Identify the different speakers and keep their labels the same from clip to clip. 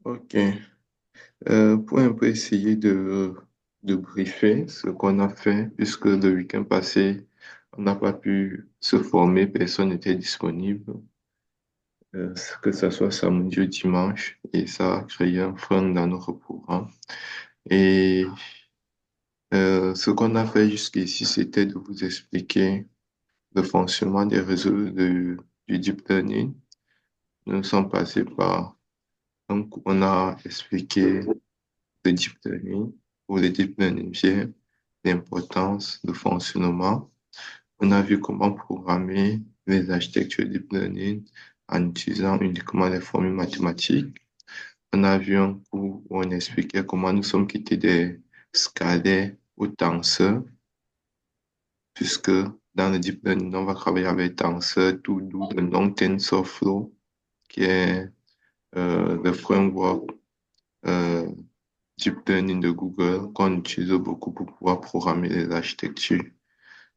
Speaker 1: Ok. Pour un peu essayer de briefer ce qu'on a fait, puisque le week-end passé, on n'a pas pu se former, personne n'était disponible, que ce soit samedi ou dimanche, et ça a créé un frein dans notre programme. Et ce qu'on a fait jusqu'ici, c'était de vous expliquer le fonctionnement des réseaux du deep learning. Nous sommes passés par on a expliqué le deep learning ou le deep learning vient, l'importance, le fonctionnement. On a vu comment programmer les architectures deep learning en utilisant uniquement les formules mathématiques. On a vu un cours où on expliquait comment nous sommes quittés des scalaires aux tenseurs, puisque dans le deep learning, on va travailler avec tenseur, tout d'où le long TensorFlow, qui est le framework euh, deep learning de Google qu'on utilise beaucoup pour pouvoir programmer les architectures.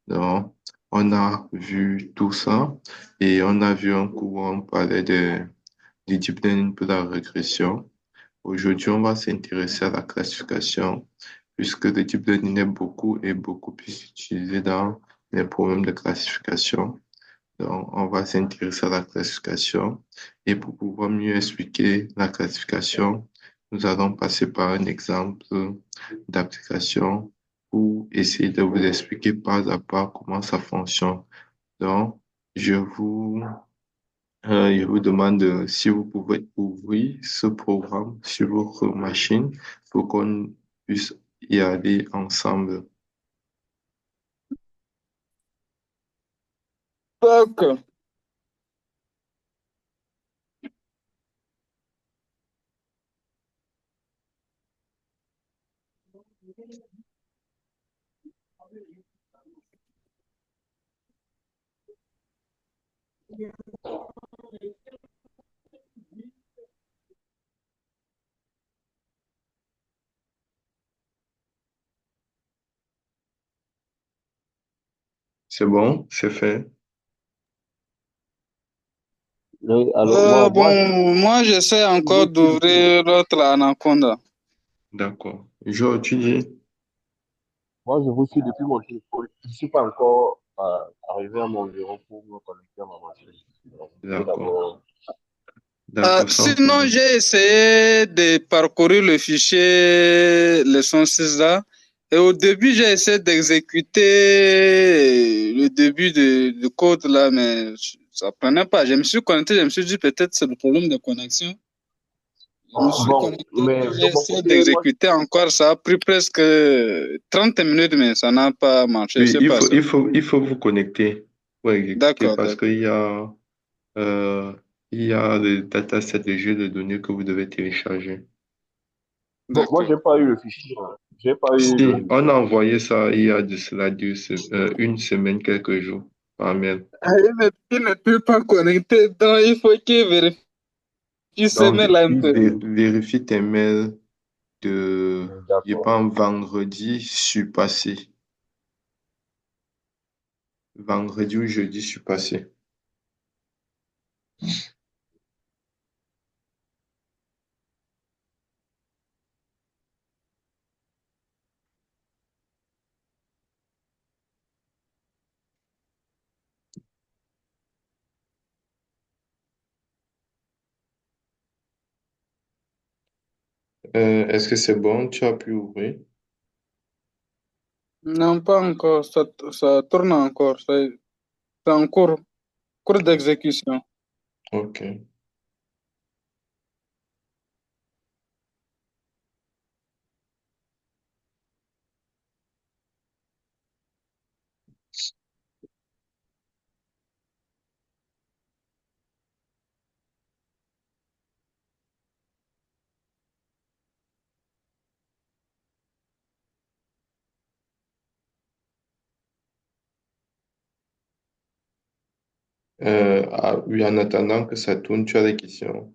Speaker 1: Donc, on a vu tout ça et on a vu un cours où on parlait du deep learning pour la régression. Aujourd'hui, on va s'intéresser à la classification puisque le deep learning est beaucoup plus utilisé dans les problèmes de classification. Donc, on va s'intéresser à la classification et pour pouvoir mieux expliquer la classification, nous allons passer par un exemple d'application pour essayer de vous expliquer pas à pas comment ça fonctionne. Donc, je vous, je vous demande si vous pouvez ouvrir ce programme sur votre machine pour qu'on puisse y aller ensemble.
Speaker 2: D'accord.
Speaker 1: C'est bon? C'est fait?
Speaker 3: Oui, alors, bon, moi,
Speaker 2: Bon, moi, j'essaie encore d'ouvrir l'autre Anaconda.
Speaker 1: D'accord. Je, tu dis?
Speaker 3: moi, je vous suis depuis mon téléphone. Je ne suis pas encore arrivé à mon bureau pour me connecter à ma machine. Donc, je vais
Speaker 1: D'accord.
Speaker 3: d'abord.
Speaker 1: D'accord, sans
Speaker 2: Sinon,
Speaker 1: problème.
Speaker 2: j'ai essayé de parcourir le fichier leçon 6 là. Et au début, j'ai essayé d'exécuter le début de code là, mais ça prenait pas. Je me suis connecté, je me suis dit peut-être c'est le problème de connexion. Je me suis
Speaker 3: Bon,
Speaker 2: connecté,
Speaker 3: mais
Speaker 2: puis j'ai
Speaker 3: de mon
Speaker 2: essayé
Speaker 3: côté, moi,
Speaker 2: d'exécuter encore. Ça a pris presque 30 minutes, mais ça n'a pas marché. Je
Speaker 1: Oui,
Speaker 2: sais pas ça.
Speaker 1: il faut vous connecter pour exécuter
Speaker 2: D'accord,
Speaker 1: parce
Speaker 2: d'accord,
Speaker 1: euh, il y a le dataset de jeu de données que vous devez télécharger.
Speaker 3: bon, moi,
Speaker 2: d'accord.
Speaker 3: j'ai pas eu le fichier, hein. J'ai pas eu
Speaker 1: Si,
Speaker 3: le.
Speaker 1: on a envoyé ça il y a de cela une semaine, quelques jours par mail.
Speaker 2: Il ne peut pas connecter, donc il faut qu'il vérifie ses
Speaker 1: Donc,
Speaker 2: mails un peu.
Speaker 1: vérifie tes mails de, je
Speaker 3: D'accord.
Speaker 1: pense, vendredi surpassé. Vendredi ou jeudi surpassé. Est-ce que c'est bon? Tu as pu ouvrir?
Speaker 2: Non, pas encore, ça tourne encore, c'est en cours d'exécution.
Speaker 1: Ok. Oui, en attendant que ça tourne, tu as des questions.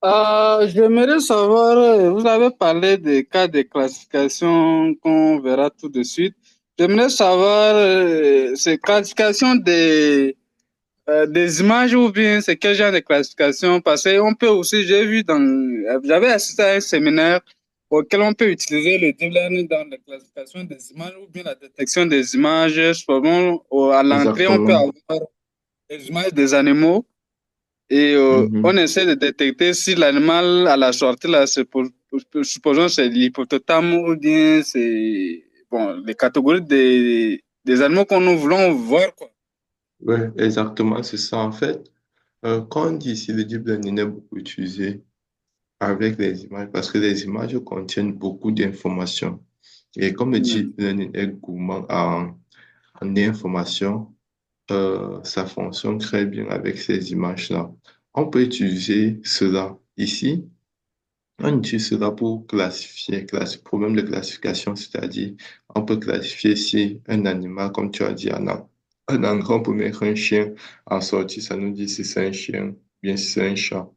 Speaker 2: J'aimerais savoir, vous avez parlé des cas de classification qu'on verra tout de suite. J'aimerais savoir ces classifications Des images ou bien c'est quel genre de classification? Parce qu'on peut aussi, j'avais assisté à un séminaire auquel on peut utiliser le deep learning dans la classification des images ou bien la détection des images. Souvent, à l'entrée, on peut
Speaker 1: Exactement.
Speaker 2: avoir des images des animaux et on
Speaker 1: Mhm.
Speaker 2: essaie de détecter si l'animal à la sortie, là, supposons c'est l'hippopotame ou bien c'est bon, les catégories des animaux qu'on nous voulons voir, quoi.
Speaker 1: Ouais, exactement, c'est ça. En fait, quand on dit ici, le deep learning est beaucoup utilisé avec les images parce que les images contiennent beaucoup d'informations. Et comme le
Speaker 2: Mm.
Speaker 1: deep learning est gourmand en informations, ça fonctionne très bien avec ces images-là. On peut utiliser cela ici. On utilise cela pour problème de classification, c'est-à-dire on peut classifier si un animal, comme tu as dit, un endroit, on peut mettre un chien en sortie, ça nous dit si c'est un chien, bien si c'est un chat.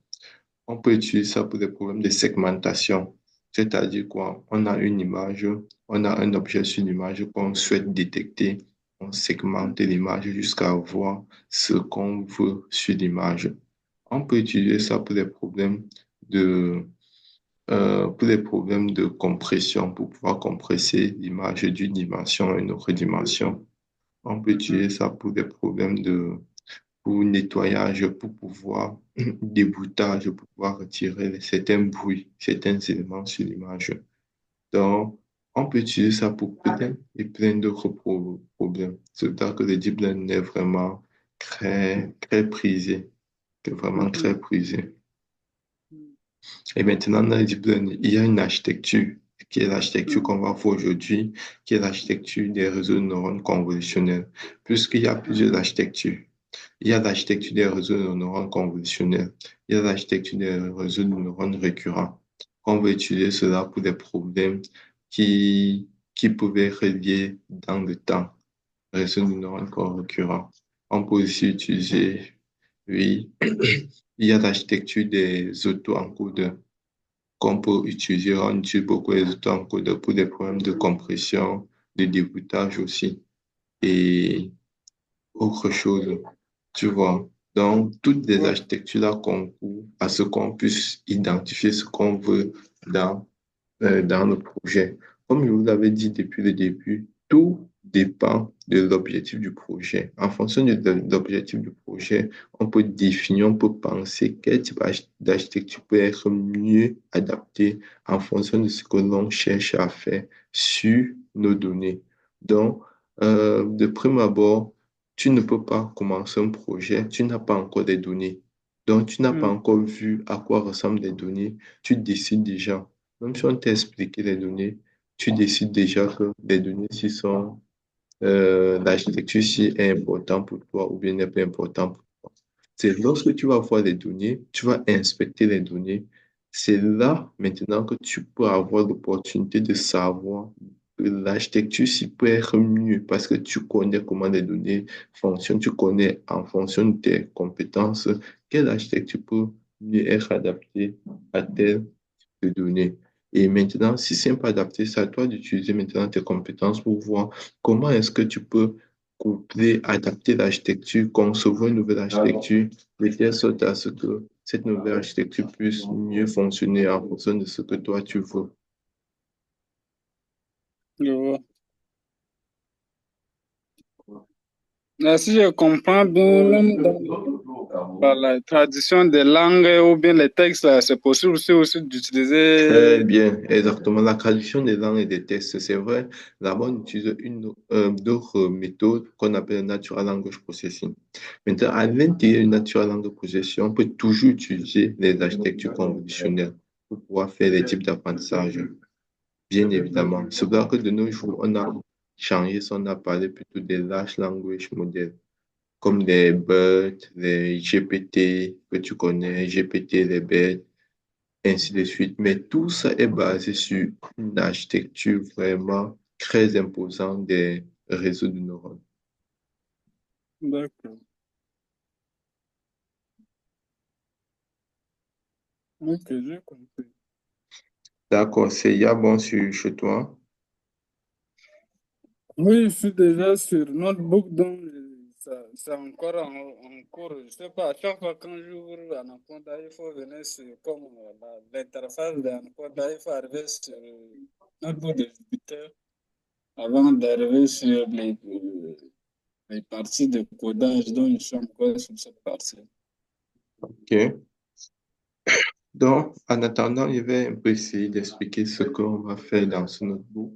Speaker 1: On peut utiliser ça pour des problèmes de segmentation, c'est-à-dire quoi? On a une image, on a un objet sur l'image qu'on souhaite détecter, on segmente l'image jusqu'à voir ce qu'on veut sur l'image. On peut utiliser ça de pour les problèmes de compression, pour pouvoir compresser l'image d'une dimension à une autre dimension. On peut utiliser ça pour des problèmes pour nettoyage, pour pouvoir déboutage, pour pouvoir retirer certains bruits, certains éléments sur l'image. Donc, on peut utiliser ça pour plein et plein d'autres problèmes. C'est pour ça que le deep learning est vraiment très prisé, est vraiment très
Speaker 2: Mhm.
Speaker 1: prisé. Et maintenant, dans le deep learning, il y a une architecture qui est l'architecture
Speaker 2: Mhm.
Speaker 1: qu'on va voir aujourd'hui, qui est l'architecture des réseaux de neurones convolutionnels, puisqu'il y a plusieurs architectures. Il y a l'architecture des réseaux de neurones convolutionnels, il y a l'architecture des réseaux de neurones récurrents. On va utiliser cela pour des problèmes qui, qui pouvaient être liés dans le temps, réseaux de neurones récurrents. On peut aussi utiliser, oui, il y a l'architecture des auto-encodeurs qu'on peut utiliser. On utilise beaucoup les auto-encodeurs pour des problèmes de compression, de déboutage aussi et autre chose, tu vois. Donc, toutes les
Speaker 2: Ouais.
Speaker 1: architectures-là concourent à ce qu'on puisse identifier ce qu'on veut dans dans le projet. Comme je vous l'avais dit depuis le début, tout dépend de l'objectif du projet. En fonction de l'objectif du projet, on peut définir, on peut penser quel type d'architecture peut être mieux adapté en fonction de ce que l'on cherche à faire sur nos données. Donc, de prime abord, tu ne peux pas commencer un projet, tu n'as pas encore des données. Donc, tu n'as pas
Speaker 2: Mm.
Speaker 1: encore vu à quoi ressemblent les données. Tu décides déjà. Même si on t'a expliqué les données, tu décides déjà que les données ci sont, l'architecture ci est importante pour toi ou bien n'est pas importante pour toi. C'est lorsque tu vas voir les données, tu vas inspecter les données. C'est là maintenant que tu peux avoir l'opportunité de savoir que l'architecture ci peut être mieux parce que tu connais comment les données fonctionnent, tu connais en fonction de tes compétences quelle architecture peut mieux être adaptée à tel de données. Et maintenant, si c'est pas adapté, c'est à toi d'utiliser maintenant tes compétences pour voir comment est-ce que tu peux coupler, adapter l'architecture, concevoir une nouvelle architecture, de telle sorte à ce que cette nouvelle architecture puisse mieux fonctionner en fonction de ce que toi tu veux.
Speaker 2: Je vois. Si je comprends bien, même par la tradition des langues ou bien les textes, là, c'est possible aussi
Speaker 1: Très
Speaker 2: d'utiliser.
Speaker 1: bien, exactement. La traduction des langues et des textes, c'est vrai. Là-bas, on utilise d'autres méthodes qu'on appelle Natural Language Processing. Maintenant, à l'intérieur du Natural Language Processing, on peut toujours utiliser les architectures conventionnelles pour pouvoir faire les types d'apprentissage, bien évidemment. C'est vrai que de nos jours, on a changé, on a parlé plutôt des large language models, comme les BERT, les GPT que tu connais, GPT, les BERT ainsi de suite. Mais tout ça est basé sur une architecture vraiment très imposante des réseaux de neurones.
Speaker 2: D'accord. Ok, j'ai compris.
Speaker 1: D'accord, c'est ya bon sur chez toi.
Speaker 2: Oui, je suis déjà sur Notebook, donc C'est encore en cours. Je sais pas, à chaque fois quand j'ouvre Anaconda, il faut venir sur comme l'interface d'Anaconda, il faut arriver sur notre bout de Jupiter avant d'arriver sur les parties de codage dont je suis encore sur cette partie.
Speaker 1: OK. Donc, en attendant, je vais un peu essayer d'expliquer ce qu'on va faire dans ce notebook.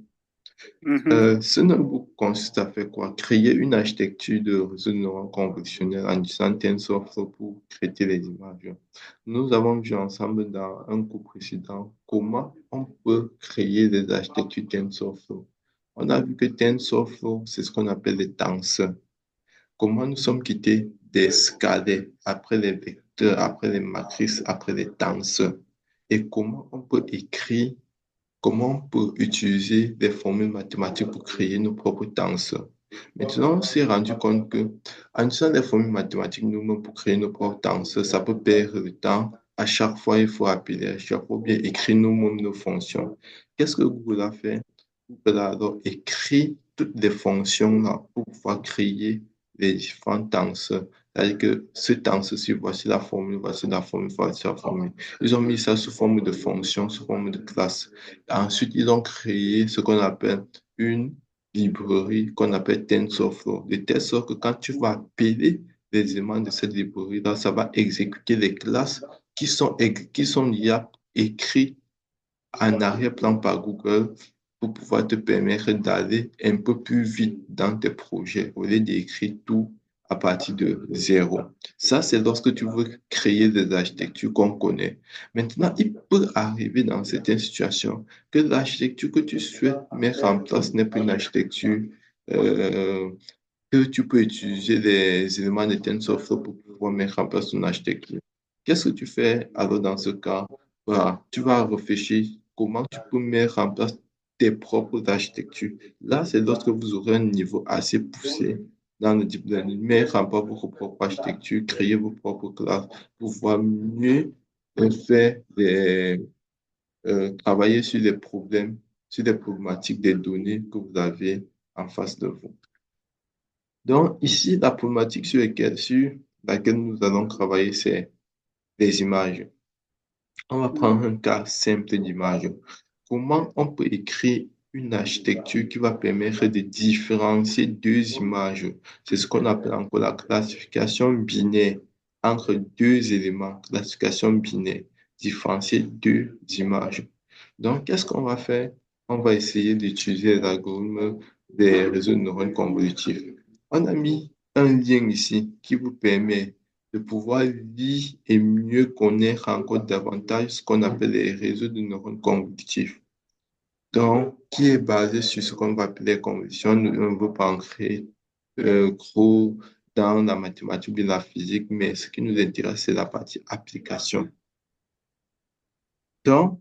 Speaker 2: Mhm.
Speaker 1: Ce notebook consiste à faire quoi? Créer une architecture de réseau de neurones convolutionnels en utilisant TensorFlow pour traiter les images. Nous avons vu ensemble dans un cours précédent comment on peut créer des architectures TensorFlow. On a vu que TensorFlow, c'est ce qu'on appelle les tenseurs. Comment nous sommes quittés des scalaires, après les vecteurs, après les matrices, après les tenseurs. Et comment on peut écrire, comment on peut utiliser des formules mathématiques pour créer nos propres tenseurs. Maintenant, on s'est rendu compte que en utilisant des formules mathématiques nous-mêmes pour créer nos propres tenseurs, ça peut perdre le temps. À chaque fois, il faut appeler, à chaque fois, bien écrire nous-mêmes nos fonctions. Qu'est-ce que Google a fait? Google a alors écrit toutes les fonctions là pour pouvoir créer les différents tenseurs. C'est-à-dire que ce tenseur-ci, voici la formule, voici la formule, voici la formule. Ils ont mis ça sous forme de fonction, sous forme de classe. Ensuite, ils ont créé ce qu'on appelle une librairie qu'on appelle TensorFlow, de telle sorte que quand tu vas appeler les éléments de cette librairie-là, ça va exécuter les classes qui sont déjà écrites en arrière-plan par Google pour pouvoir te permettre d'aller un peu plus vite dans tes projets au lieu d'écrire tout à partir de zéro. Ça, c'est lorsque tu veux créer des architectures qu'on connaît. Maintenant, il peut arriver dans certaines situations que l'architecture que tu souhaites mettre en place n'est pas une architecture euh, que tu peux utiliser les éléments de TensorFlow pour pouvoir mettre en place ton architecture. Qu'est-ce que tu fais alors dans ce cas? Voilà, tu vas réfléchir comment tu peux mettre en place tes propres architectures. Là, c'est lorsque vous aurez un niveau assez poussé dans le deep learning, mettre en place vos propres architectures, créer vos propres classes pour pouvoir mieux faire travailler sur les problèmes, sur les problématiques des données que vous avez en face de vous. Donc, ici, la problématique sur laquelle nous allons travailler, c'est les images. On va prendre un cas simple d'image. Comment on peut écrire une architecture qui va permettre de différencier deux images? C'est ce qu'on appelle encore la classification binaire entre deux éléments, classification binaire, différencier deux images. Donc, qu'est-ce qu'on va faire? On va essayer d'utiliser l'algorithme des réseaux de neurones convolutifs. On a mis un lien ici qui vous permet de pouvoir lire et mieux connaître encore davantage ce qu'on appelle les réseaux de neurones convolutifs. Donc, qui est basé sur ce qu'on va appeler convolution. Nous ne veut pas entrer gros dans la mathématique ou la physique, mais ce qui nous intéresse, c'est la partie application. Donc,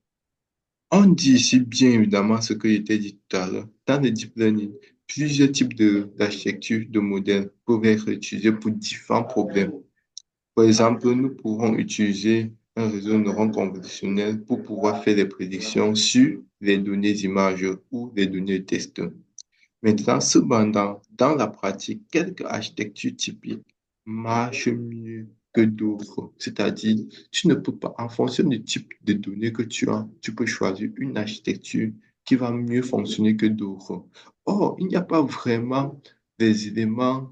Speaker 1: on dit ici bien évidemment ce que j'étais dit tout à l'heure. Dans le deep learning, plusieurs types d'architecture de modèles peuvent être utilisés pour différents problèmes. Par exemple, nous pouvons utiliser un réseau de neurones convolutionnel pour pouvoir faire des prédictions sur les données images ou les données de texte. Maintenant, cependant, dans la pratique, quelques architectures typiques marchent mieux que d'autres. C'est-à-dire, tu ne peux pas, en fonction du type de données que tu as, tu peux choisir une architecture qui va mieux fonctionner que d'autres. Or, il n'y a pas vraiment des éléments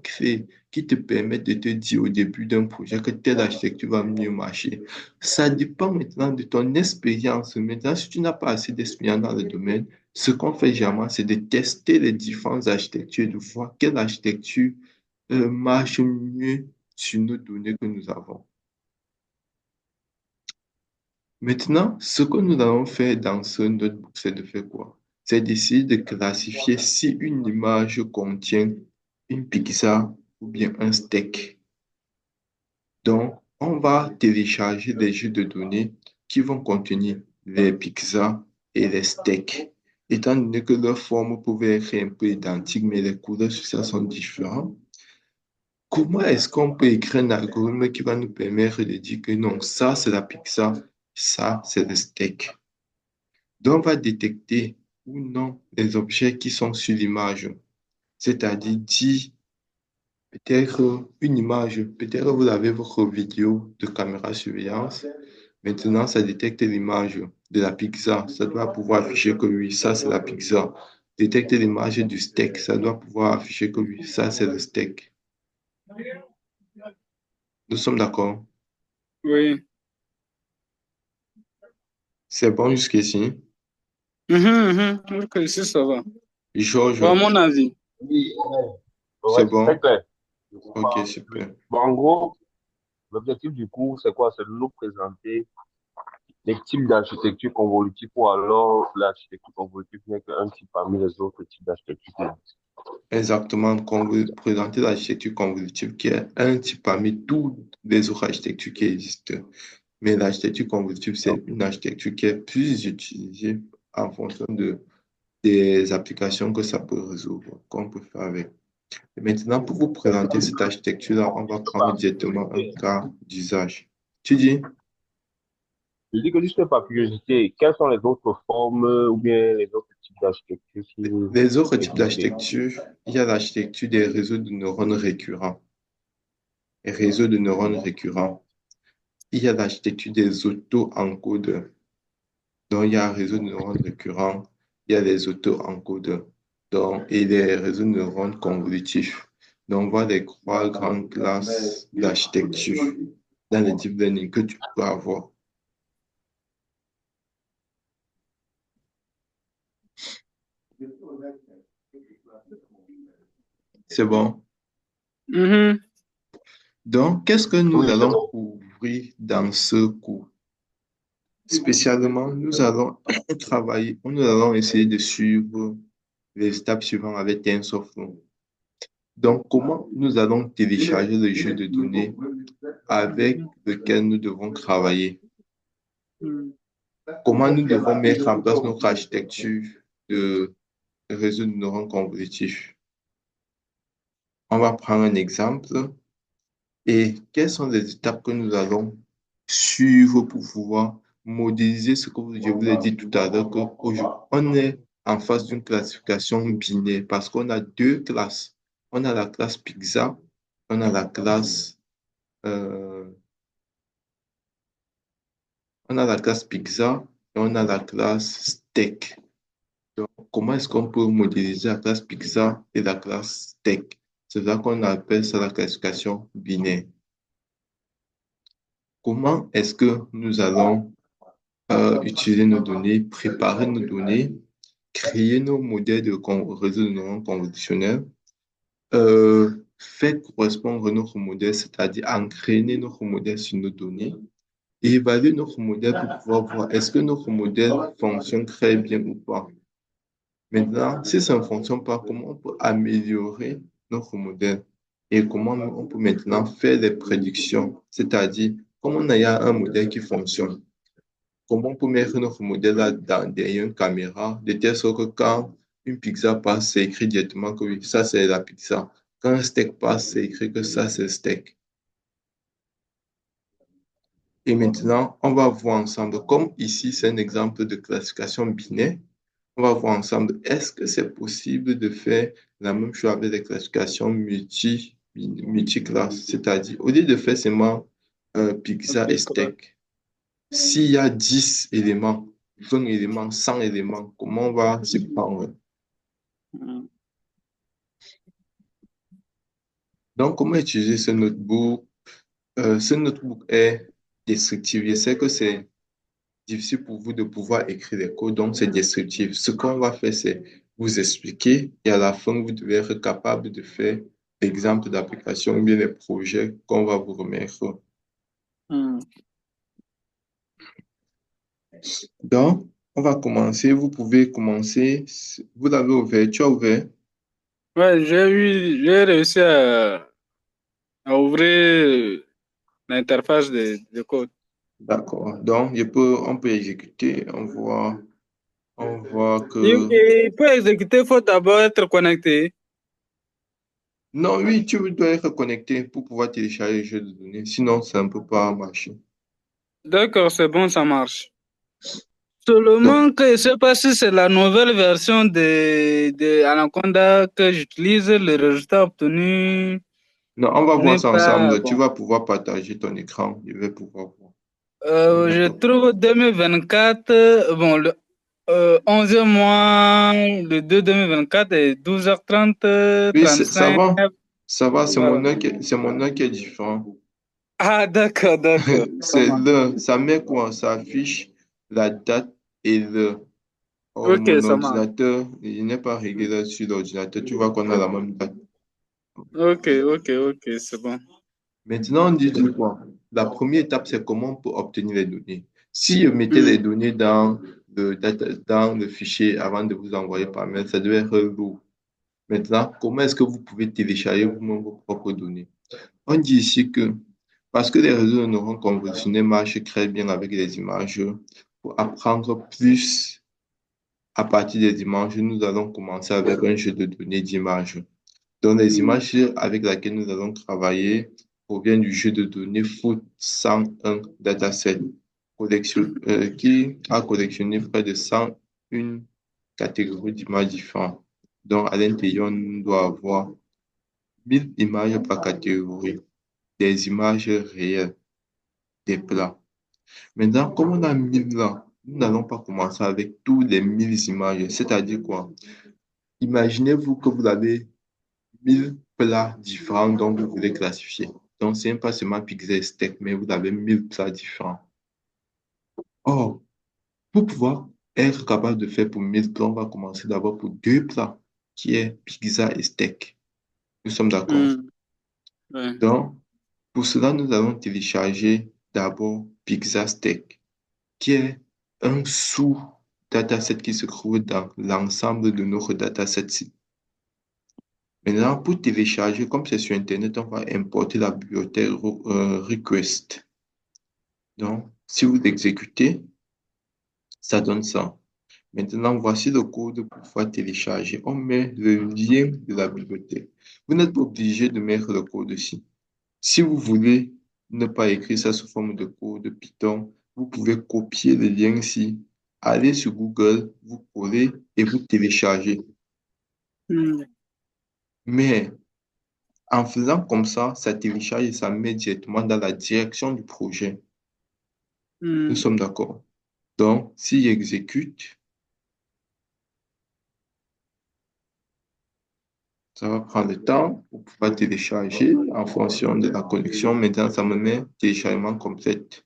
Speaker 1: clés qui te permettent de te dire au début d'un projet que telle architecture va mieux marcher. Ça dépend maintenant de ton expérience. Maintenant, si tu n'as pas assez d'expérience dans le domaine, ce qu'on fait généralement, c'est de tester les différentes architectures, de voir quelle architecture marche mieux sur nos données que nous avons. Maintenant, ce que nous allons faire dans ce notebook, c'est de faire quoi? C'est d'essayer de classifier si une image contient une pizza ou bien un steak. Donc, on va télécharger des jeux de données qui vont contenir les pizzas et les steaks. Étant donné que leurs formes pouvaient être un peu identiques, mais les couleurs sur ça sont différentes, comment est-ce qu'on peut écrire un algorithme qui va nous permettre de dire que non, ça c'est la pizza, ça c'est le steak? Donc, on va détecter ou non les objets qui sont sur l'image, c'est-à-dire dire peut-être une image, peut-être vous avez votre vidéo de caméra surveillance. Maintenant, ça détecte l'image de la pizza. Ça doit pouvoir afficher que oui, ça c'est la pizza. Détecte l'image du steak. Ça doit pouvoir afficher que oui, ça c'est le steak. Nous sommes d'accord.
Speaker 2: Oui.
Speaker 1: C'est bon jusqu'ici.
Speaker 2: Ok, si ça va.
Speaker 1: Georges,
Speaker 2: Bon, à mon avis.
Speaker 3: Oui,
Speaker 1: c'est
Speaker 3: ouais, c'est très
Speaker 1: bon.
Speaker 3: clair. Je
Speaker 1: Ok,
Speaker 3: comprends.
Speaker 1: super.
Speaker 3: Bon, en gros, l'objectif du cours, c'est quoi? C'est de nous présenter les types d'architecture convolutive ou alors l'architecture convolutive n'est qu'un type parmi les autres types d'architecture qui existent.
Speaker 1: Exactement, quand vous présentez l'architecture convolutive, qui est un type parmi toutes les autres architectures qui existent. Mais l'architecture convolutive, c'est une architecture qui est plus utilisée en fonction des applications que ça peut résoudre, qu'on peut faire avec. Et maintenant, pour vous présenter cette architecture-là, on va prendre directement un cas d'usage. Tu dis,
Speaker 3: Je dis que juste par curiosité, quelles sont les autres formes ou bien les autres types d'architecture qui
Speaker 1: les autres types
Speaker 3: existent?
Speaker 1: d'architecture, il y a l'architecture des réseaux de neurones récurrents. Et réseaux de neurones récurrents. Il y a l'architecture des auto-encodeurs. Donc, il y a un réseau de neurones récurrents, il y a les auto-encodeurs, donc, et les réseaux de neurones convolutifs. Donc, on voit les trois grandes classes d'architecture dans le deep learning que tu peux avoir. C'est bon.
Speaker 2: Mhm.
Speaker 1: Donc, qu'est-ce que nous
Speaker 3: Oui, c'est
Speaker 1: allons
Speaker 3: bon.
Speaker 1: couvrir dans ce cours? Spécialement, nous allons travailler, nous allons essayer de suivre les étapes suivantes avec TensorFlow. Donc, comment nous allons télécharger le jeu de données avec lequel nous devons travailler?
Speaker 2: Mhm.
Speaker 1: Comment nous devons mettre en place notre architecture de réseau de neurones convolutifs? On va prendre un exemple et quelles sont les étapes que nous allons suivre pour pouvoir modéliser ce que je vous ai dit tout à l'heure, qu'on est en face d'une classification binaire parce qu'on a deux classes. On a la classe pizza, on a la classe euh, on a la classe pizza et on a la classe steak. Donc, comment est-ce qu'on peut modéliser la classe pizza et la classe steak? C'est là qu'on appelle ça la classification binaire. Comment est-ce que nous allons utiliser nos données, préparer nos données, créer nos modèles de réseau de neurones convolutionnels, faire correspondre notre modèle, c'est-à-dire entraîner notre modèle sur nos données, et évaluer notre modèle pour pouvoir voir est-ce que notre modèle fonctionne très bien ou pas. Maintenant, si ça ne fonctionne pas, comment on peut améliorer notre modèle et comment on peut maintenant faire des prédictions, c'est-à-dire comment on a un modèle qui fonctionne, comment on peut mettre notre modèle là derrière une caméra de telle sorte que quand une pizza passe, c'est écrit directement que oui, ça c'est la pizza. Quand un steak passe, c'est écrit que ça c'est le steak. Et maintenant, on va voir ensemble, comme ici c'est un exemple de classification binaire, on va voir ensemble, est-ce que c'est possible de faire la même chose avec les classifications multi-classes, c'est-à-dire, au lieu de faire seulement pizza et steak, s'il y a 10 éléments, 20 éléments, 100 éléments, comment on va s'y prendre?
Speaker 2: Mhm.
Speaker 1: Donc, comment utiliser ce notebook? Ce notebook est descriptif. Je sais que c'est difficile pour vous de pouvoir écrire des codes, donc c'est descriptif. Ce qu'on va faire, c'est vous expliquer et à la fin, vous devez être capable de faire l'exemple d'application ou bien les projets qu'on va vous remettre.
Speaker 2: Mhm.
Speaker 1: Donc, on va commencer. Vous pouvez commencer. Vous l'avez ouvert. Tu as ouvert.
Speaker 2: Ouais, j'ai réussi à ouvrir l'interface de code.
Speaker 1: D'accord. Donc, on peut exécuter. On voit
Speaker 2: Il,
Speaker 1: que...
Speaker 2: il peut exécuter, il faut d'abord être connecté.
Speaker 1: Non, oui, tu dois être connecté pour pouvoir télécharger le jeu de données. Sinon, ça ne peut pas marcher.
Speaker 2: D'accord, c'est bon, ça marche.
Speaker 1: Donc,
Speaker 2: Seulement que je ne sais pas si c'est la nouvelle version de Anaconda que j'utilise, le résultat obtenu.
Speaker 1: Non, on va voir
Speaker 2: n'est
Speaker 1: ça
Speaker 2: pas
Speaker 1: ensemble. Tu
Speaker 2: bon.
Speaker 1: vas pouvoir partager ton écran. Je vais pouvoir voir.
Speaker 2: Je
Speaker 1: D'accord.
Speaker 2: trouve 2024, bon, le 11e mois, le 2 2024 et 12h30,
Speaker 1: Oui, ça
Speaker 2: 35.
Speaker 1: va. Ça va,
Speaker 2: Voilà.
Speaker 1: c'est mon œil qui est différent.
Speaker 2: Ah, d'accord, d'accord. Ça
Speaker 1: C'est
Speaker 2: marche.
Speaker 1: l'heure. Ça met quoi? Ça affiche la date et l'heure. Oh,
Speaker 2: Ok,
Speaker 1: mon
Speaker 2: ça marche.
Speaker 1: ordinateur, il n'est pas réglé là sur l'ordinateur. Tu vois qu'on a la même date.
Speaker 2: Ok, ok, ok, c'est bon.
Speaker 1: Maintenant, on dit quoi? La première étape, c'est comment on peut obtenir les données. Si je mettais les
Speaker 2: Hmm,
Speaker 1: données dans le fichier avant de vous envoyer par mail, ça devait être lourd. Maintenant, comment est-ce que vous pouvez télécharger vous-même vos propres données? On dit ici que parce que les réseaux de neurones conventionnés marchent très bien avec les images, pour apprendre plus à partir des images, nous allons commencer avec un jeu de données d'images. Donc, les
Speaker 2: hmm,
Speaker 1: images avec lesquelles nous allons travailler proviennent du jeu de données Foot 101 Dataset, qui a collectionné près de 101 catégories d'images différentes. Donc, à l'intérieur, on doit avoir 1000 images par catégorie, des images réelles, des plats. Maintenant, comme on a 1000 là, nous n'allons pas commencer avec tous les 1000 images. C'est-à-dire quoi? Imaginez-vous que vous avez 1000 plats différents dont vous voulez classifier. Donc, ce n'est pas seulement pizza et steak, mais vous avez 1000 plats différents. Or, pour pouvoir être capable de faire pour 1000 plats, on va commencer d'abord pour deux plats, qui est pizza et steak. Nous sommes d'accord.
Speaker 2: hmm, ouais.
Speaker 1: Donc, pour cela, nous allons télécharger d'abord pizza steak, qui est un sous-dataset qui se trouve dans l'ensemble de notre dataset. Maintenant, pour télécharger, comme c'est sur Internet, on va importer la bibliothèque request. Donc, si vous exécutez, ça donne ça. Maintenant, voici le code pour pouvoir télécharger. On met le lien de la bibliothèque. Vous n'êtes pas obligé de mettre le code ici. Si vous voulez ne pas écrire ça sous forme de code Python, vous pouvez copier le lien ici, aller sur Google, vous collez et vous téléchargez.
Speaker 2: Hmm,
Speaker 1: Mais en faisant comme ça télécharge et ça met directement dans la direction du projet. Nous
Speaker 2: hmm.
Speaker 1: sommes d'accord. Donc, s'il exécute, ça va prendre le temps pour pouvoir télécharger en fonction de la connexion. Maintenant, ça me met téléchargement complète.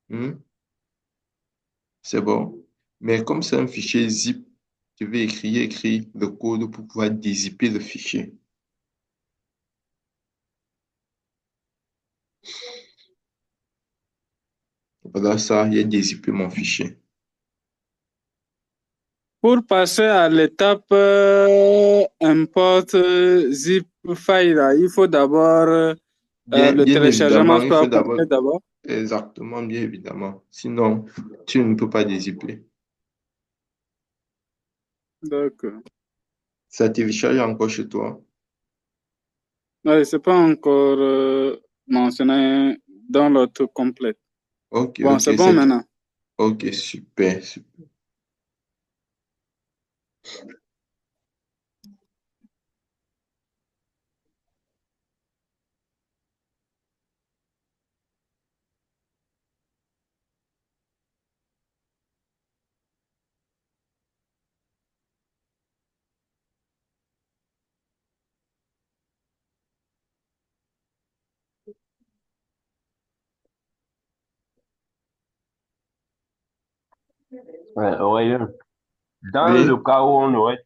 Speaker 1: Hmm, c'est bon. Mais comme c'est un fichier zip, je vais écrire le code pour pouvoir dézipper le fichier. Voilà ça, il a dézippé mon fichier.
Speaker 2: Pour passer à l'étape import zip file, là, il faut d'abord le
Speaker 1: Bien
Speaker 2: téléchargement
Speaker 1: évidemment, il faut
Speaker 2: soit
Speaker 1: d'abord,
Speaker 2: complet d'abord.
Speaker 1: exactement, bien évidemment. Sinon, tu ne peux pas dézipper.
Speaker 2: D'accord.
Speaker 1: Ça télécharge encore chez toi.
Speaker 2: Ouais, c'est pas encore mentionné dans l'autre complet.
Speaker 1: Ok,
Speaker 2: Bon,
Speaker 1: ok,
Speaker 2: c'est bon maintenant.
Speaker 1: ok, super, super.
Speaker 3: Ouais, Aurélien, dans le
Speaker 1: Oui,
Speaker 3: cas où on aurait,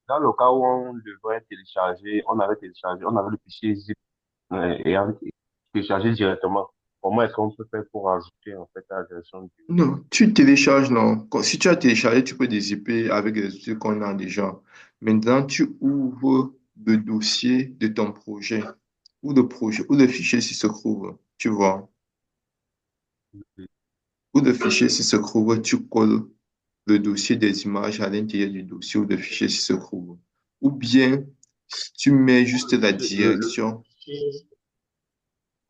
Speaker 3: dans le cas où on devrait télécharger, on avait le fichier zip et on téléchargé directement. Comment est-ce qu'on peut faire pour ajouter en fait à la version du...
Speaker 1: non, tu télécharges, non. Si tu as téléchargé, tu peux dézipper avec les outils qu'on a déjà. Maintenant, tu ouvres le dossier de ton projet, où le fichier s'y se trouve, tu vois. Où le fichier s'y se trouve, tu colles le dossier des images à l'intérieur du dossier où le fichier s'y se trouve. Ou bien, tu mets juste la direction.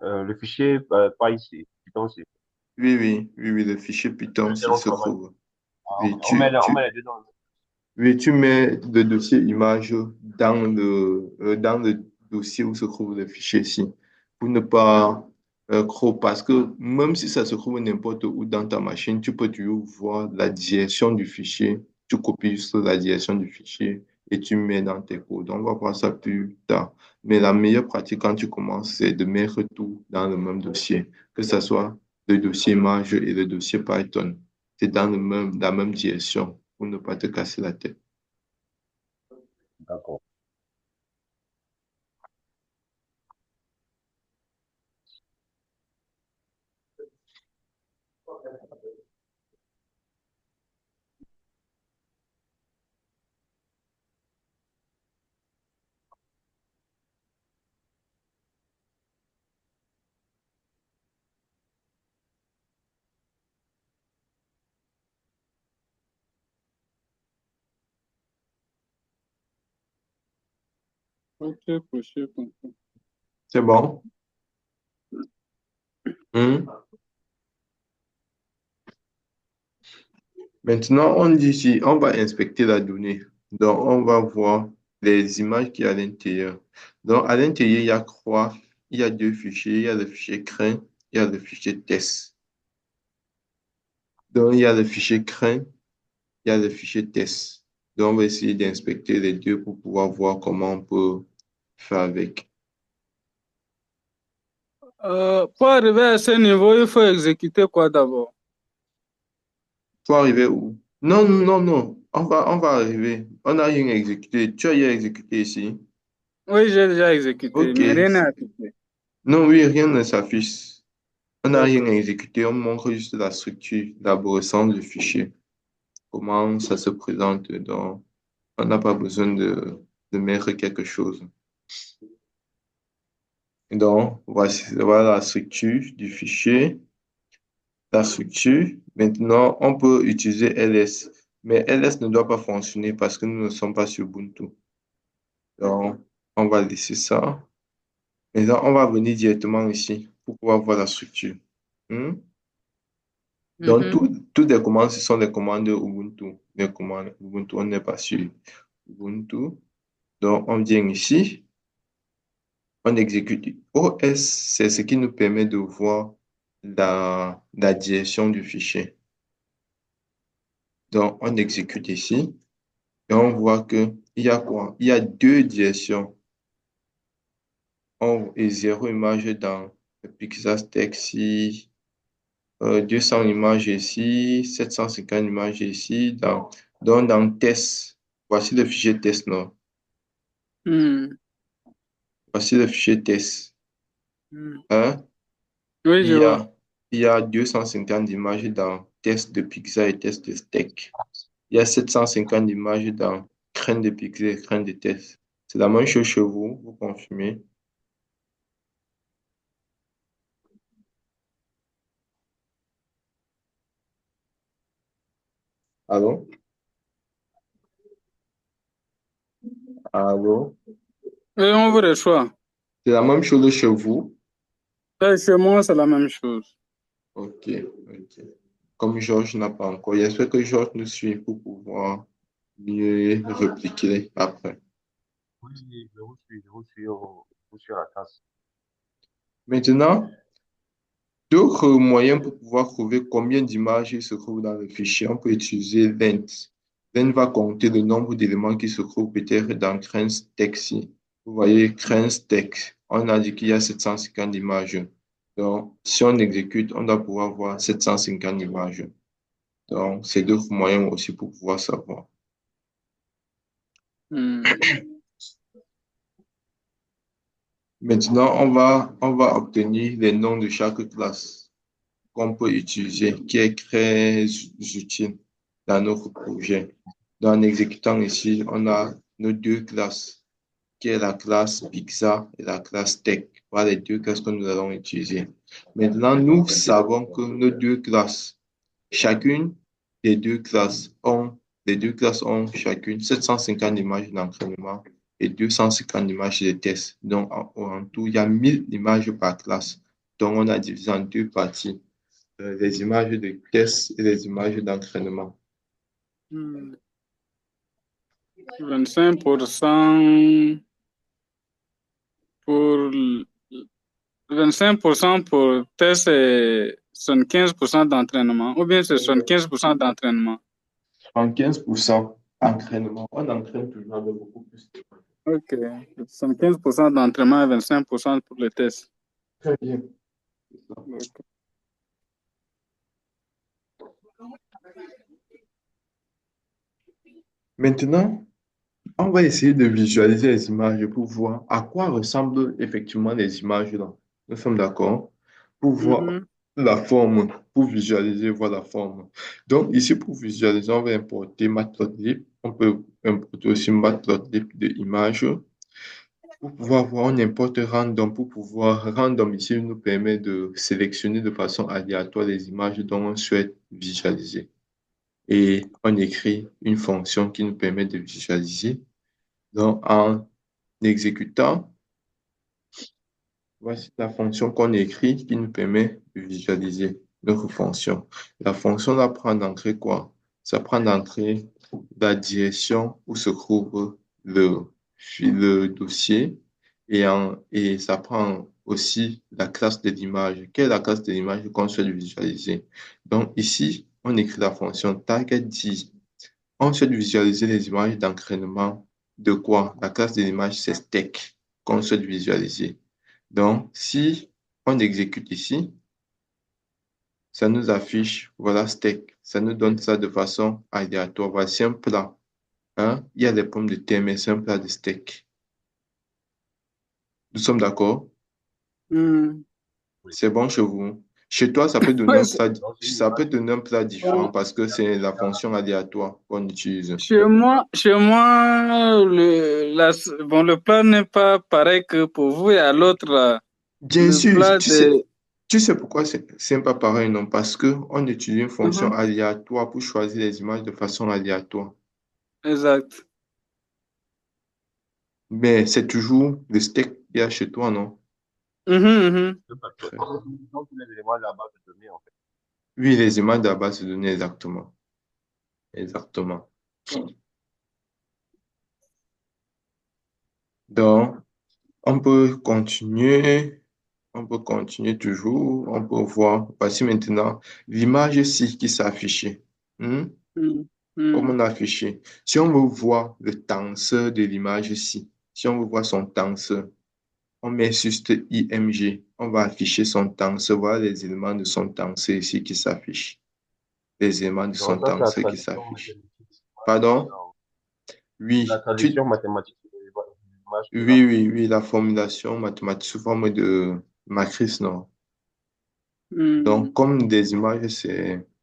Speaker 3: Le fichier pas ici, Python, c'est
Speaker 1: Oui, le fichier Python
Speaker 3: lequel
Speaker 1: s'y
Speaker 3: on
Speaker 1: se
Speaker 3: travaille.
Speaker 1: trouve. Oui,
Speaker 3: On met les deux dans
Speaker 1: oui, tu mets le dossier image dans dans dossier où se trouve le fichier ici, pour ne pas parce que même si ça se trouve n'importe où dans ta machine, tu peux toujours voir la direction du fichier. Tu copies juste la direction du fichier et tu mets dans tes codes. On va voir ça plus tard. Mais la meilleure pratique quand tu commences, c'est de mettre tout dans le même dossier, que ce soit le dossier image et le dossier Python. C'est dans la même direction pour ne pas te casser la tête.
Speaker 3: D'accord.
Speaker 2: Ok, prochain.
Speaker 1: C'est bon? Hmm? Maintenant, on dit ici, on va inspecter la donnée. Donc, on va voir les images qu'il y a à l'intérieur. Donc, à l'intérieur, il y a quoi? Il y a deux fichiers. Il y a le fichier crin, il y a le fichier test. Donc, il y a le fichier crin, il y a le fichier test. Donc, on va essayer d'inspecter les deux pour pouvoir voir comment on peut faire avec.
Speaker 2: Pour arriver à ce niveau, il faut exécuter quoi d'abord?
Speaker 1: Faut arriver où? Non, non, non. On va arriver. On n'a rien exécuté. Tu as rien exécuté ici.
Speaker 2: Oui, j'ai déjà exécuté,
Speaker 1: OK.
Speaker 2: mais rien n'est appliqué.
Speaker 1: Non, oui, rien ne s'affiche. On n'a rien
Speaker 2: D'accord.
Speaker 1: exécuté. On montre juste la structure, l'arborescence du fichier. Comment ça se présente. Donc, on n'a pas besoin de mettre quelque chose. Donc, voici, voilà la structure du fichier. La structure. Maintenant, on peut utiliser ls. Mais ls ne doit pas fonctionner parce que nous ne sommes pas sur Ubuntu. Donc, on va laisser ça. Maintenant, on va venir directement ici pour pouvoir voir la structure. Hmm? Donc,
Speaker 2: Mhm.
Speaker 1: toutes les commandes, ce sont les commandes Ubuntu. Les commandes Ubuntu, on n'est pas sur Ubuntu. Donc, on vient ici, on exécute. OS, c'est ce qui nous permet de voir la direction du fichier. Donc, on exécute ici et on voit que il y a quoi? Il y a deux directions. Et zéro image dans le Pixelstack ici, 200 images ici, 750 images ici. Dans test, voici le fichier test, non?
Speaker 2: Hmm.
Speaker 1: Voici le fichier test.
Speaker 2: Hmm.
Speaker 1: Hein?
Speaker 2: Oui, je
Speaker 1: Il y
Speaker 2: vois.
Speaker 1: a, il y a 250 images dans test de pixel et test de steak. Il y a 750 images dans crâne de pixel et crâne de test. C'est la même chose chez vous, vous confirmez. Allô? Allô?
Speaker 2: Et on vous reçoit.
Speaker 1: C'est la même chose chez vous?
Speaker 2: Et chez moi, c'est la même chose.
Speaker 1: Ok, ok. Comme Georges n'a pas encore, j'espère que Georges nous suit pour pouvoir mieux répliquer après.
Speaker 3: Oui, je vous suis à la tasse.
Speaker 1: Maintenant, d'autres moyens pour pouvoir trouver combien d'images il se trouve dans le fichier, on peut utiliser lent. Lent va compter le nombre d'éléments qui se trouvent peut-être dans Crans Text. Vous voyez, Crans Text, on a dit qu'il y a 750 images. Donc, si on exécute, on doit pouvoir voir 750 images. Donc, c'est d'autres moyens aussi pour pouvoir savoir.
Speaker 2: Hmm.
Speaker 1: Maintenant, on va obtenir les noms de chaque classe qu'on peut utiliser, qui est très utile dans notre projet. Donc, en exécutant ici, on a nos deux classes, qui est la classe Pixar et la classe Tech. Voilà les deux classes que nous allons utiliser. Maintenant, nous savons que nos deux classes, chacune des deux classes les deux classes ont chacune 750 images d'entraînement et 250 images de test. Donc, en tout, il y a 1000 images par classe. Donc, on a divisé en deux parties, les images de test et les images d'entraînement.
Speaker 2: Hmm. 25%. Pour 25% pour test et 75% d'entraînement. Ou bien c'est 75% d'entraînement.
Speaker 1: En 15% entraînement, on entraîne toujours avec beaucoup plus.
Speaker 2: Ok. 75% d'entraînement et 25% pour le test.
Speaker 1: Très bien.
Speaker 2: Ok.
Speaker 1: Maintenant, on va essayer de visualiser les images pour voir à quoi ressemblent effectivement les images là. Nous sommes d'accord? Pour voir
Speaker 2: Mhm.
Speaker 1: la forme, pour visualiser, voir la forme. Donc, ici, pour visualiser, on va importer Matplotlib. On peut importer aussi Matplotlib de images. Pour pouvoir voir, on importe random. Pour pouvoir, random ici nous permet de sélectionner de façon aléatoire les images dont on souhaite visualiser. Et on écrit une fonction qui nous permet de visualiser. Donc, en exécutant, voici la fonction qu'on écrit qui nous permet de visualiser notre fonction. La fonction là prend d'entrée quoi? Ça prend d'entrée la direction où se trouve le dossier et ça prend aussi la classe de l'image. Quelle est la classe de l'image qu'on souhaite visualiser? Donc ici, on écrit la fonction target_d. On souhaite visualiser les images d'entraînement de quoi? La classe de l'image, c'est steak qu'on souhaite visualiser. Donc, si on exécute ici, ça nous affiche, voilà, steak. Ça nous donne ça de façon aléatoire. Voici un plat. Hein? Il y a des pommes de terre, mais c'est un plat de steak. Nous sommes d'accord?
Speaker 2: Hmm.
Speaker 3: Oui.
Speaker 1: C'est bon chez vous. Chez toi, ça peut donner
Speaker 2: Ouais,
Speaker 1: un plat,
Speaker 3: Donc, c'est une
Speaker 1: ça peut
Speaker 3: image
Speaker 1: donner un plat différent
Speaker 2: bon,
Speaker 1: parce que c'est la fonction aléatoire qu'on utilise.
Speaker 2: chez moi, bon, le plat n'est pas pareil que pour vous et à l'autre,
Speaker 1: Bien
Speaker 2: le
Speaker 1: sûr,
Speaker 2: plat de...
Speaker 1: tu sais pourquoi c'est pas pareil, non? Parce que on utilise une fonction
Speaker 2: Mhm.
Speaker 1: aléatoire pour choisir les images de façon aléatoire.
Speaker 2: Exact.
Speaker 1: Mais c'est toujours le steak qu'il y a chez toi, non?
Speaker 2: Mhm, mhm.
Speaker 3: de patrimoine.
Speaker 1: Très-
Speaker 3: Donc, tous les éléments de la base de données, en fait.
Speaker 1: Oui, les images de la base de données, exactement. Exactement. Donc, on peut continuer. On peut continuer toujours. On peut voir. Voici maintenant l'image-ci qui s'est affichée. Hmm?
Speaker 2: Mhm,
Speaker 1: Comme
Speaker 2: mhm,
Speaker 1: on a affiché. Si on veut voir le tenseur de l'image-ci, si on veut voir son tenseur, on met juste IMG. On va afficher son tenseur. Voilà les éléments de son tenseur ici qui s'affichent. Les éléments de son
Speaker 3: Donc, ça, c'est la
Speaker 1: tenseur qui
Speaker 3: traduction
Speaker 1: s'affichent.
Speaker 3: mathématique.
Speaker 1: Pardon?
Speaker 3: La
Speaker 1: Oui,
Speaker 3: traduction mathématique de l'image qui est là.
Speaker 1: oui, la formulation mathématique sous forme de matrice, non? Donc,
Speaker 2: mhm,
Speaker 1: comme des images,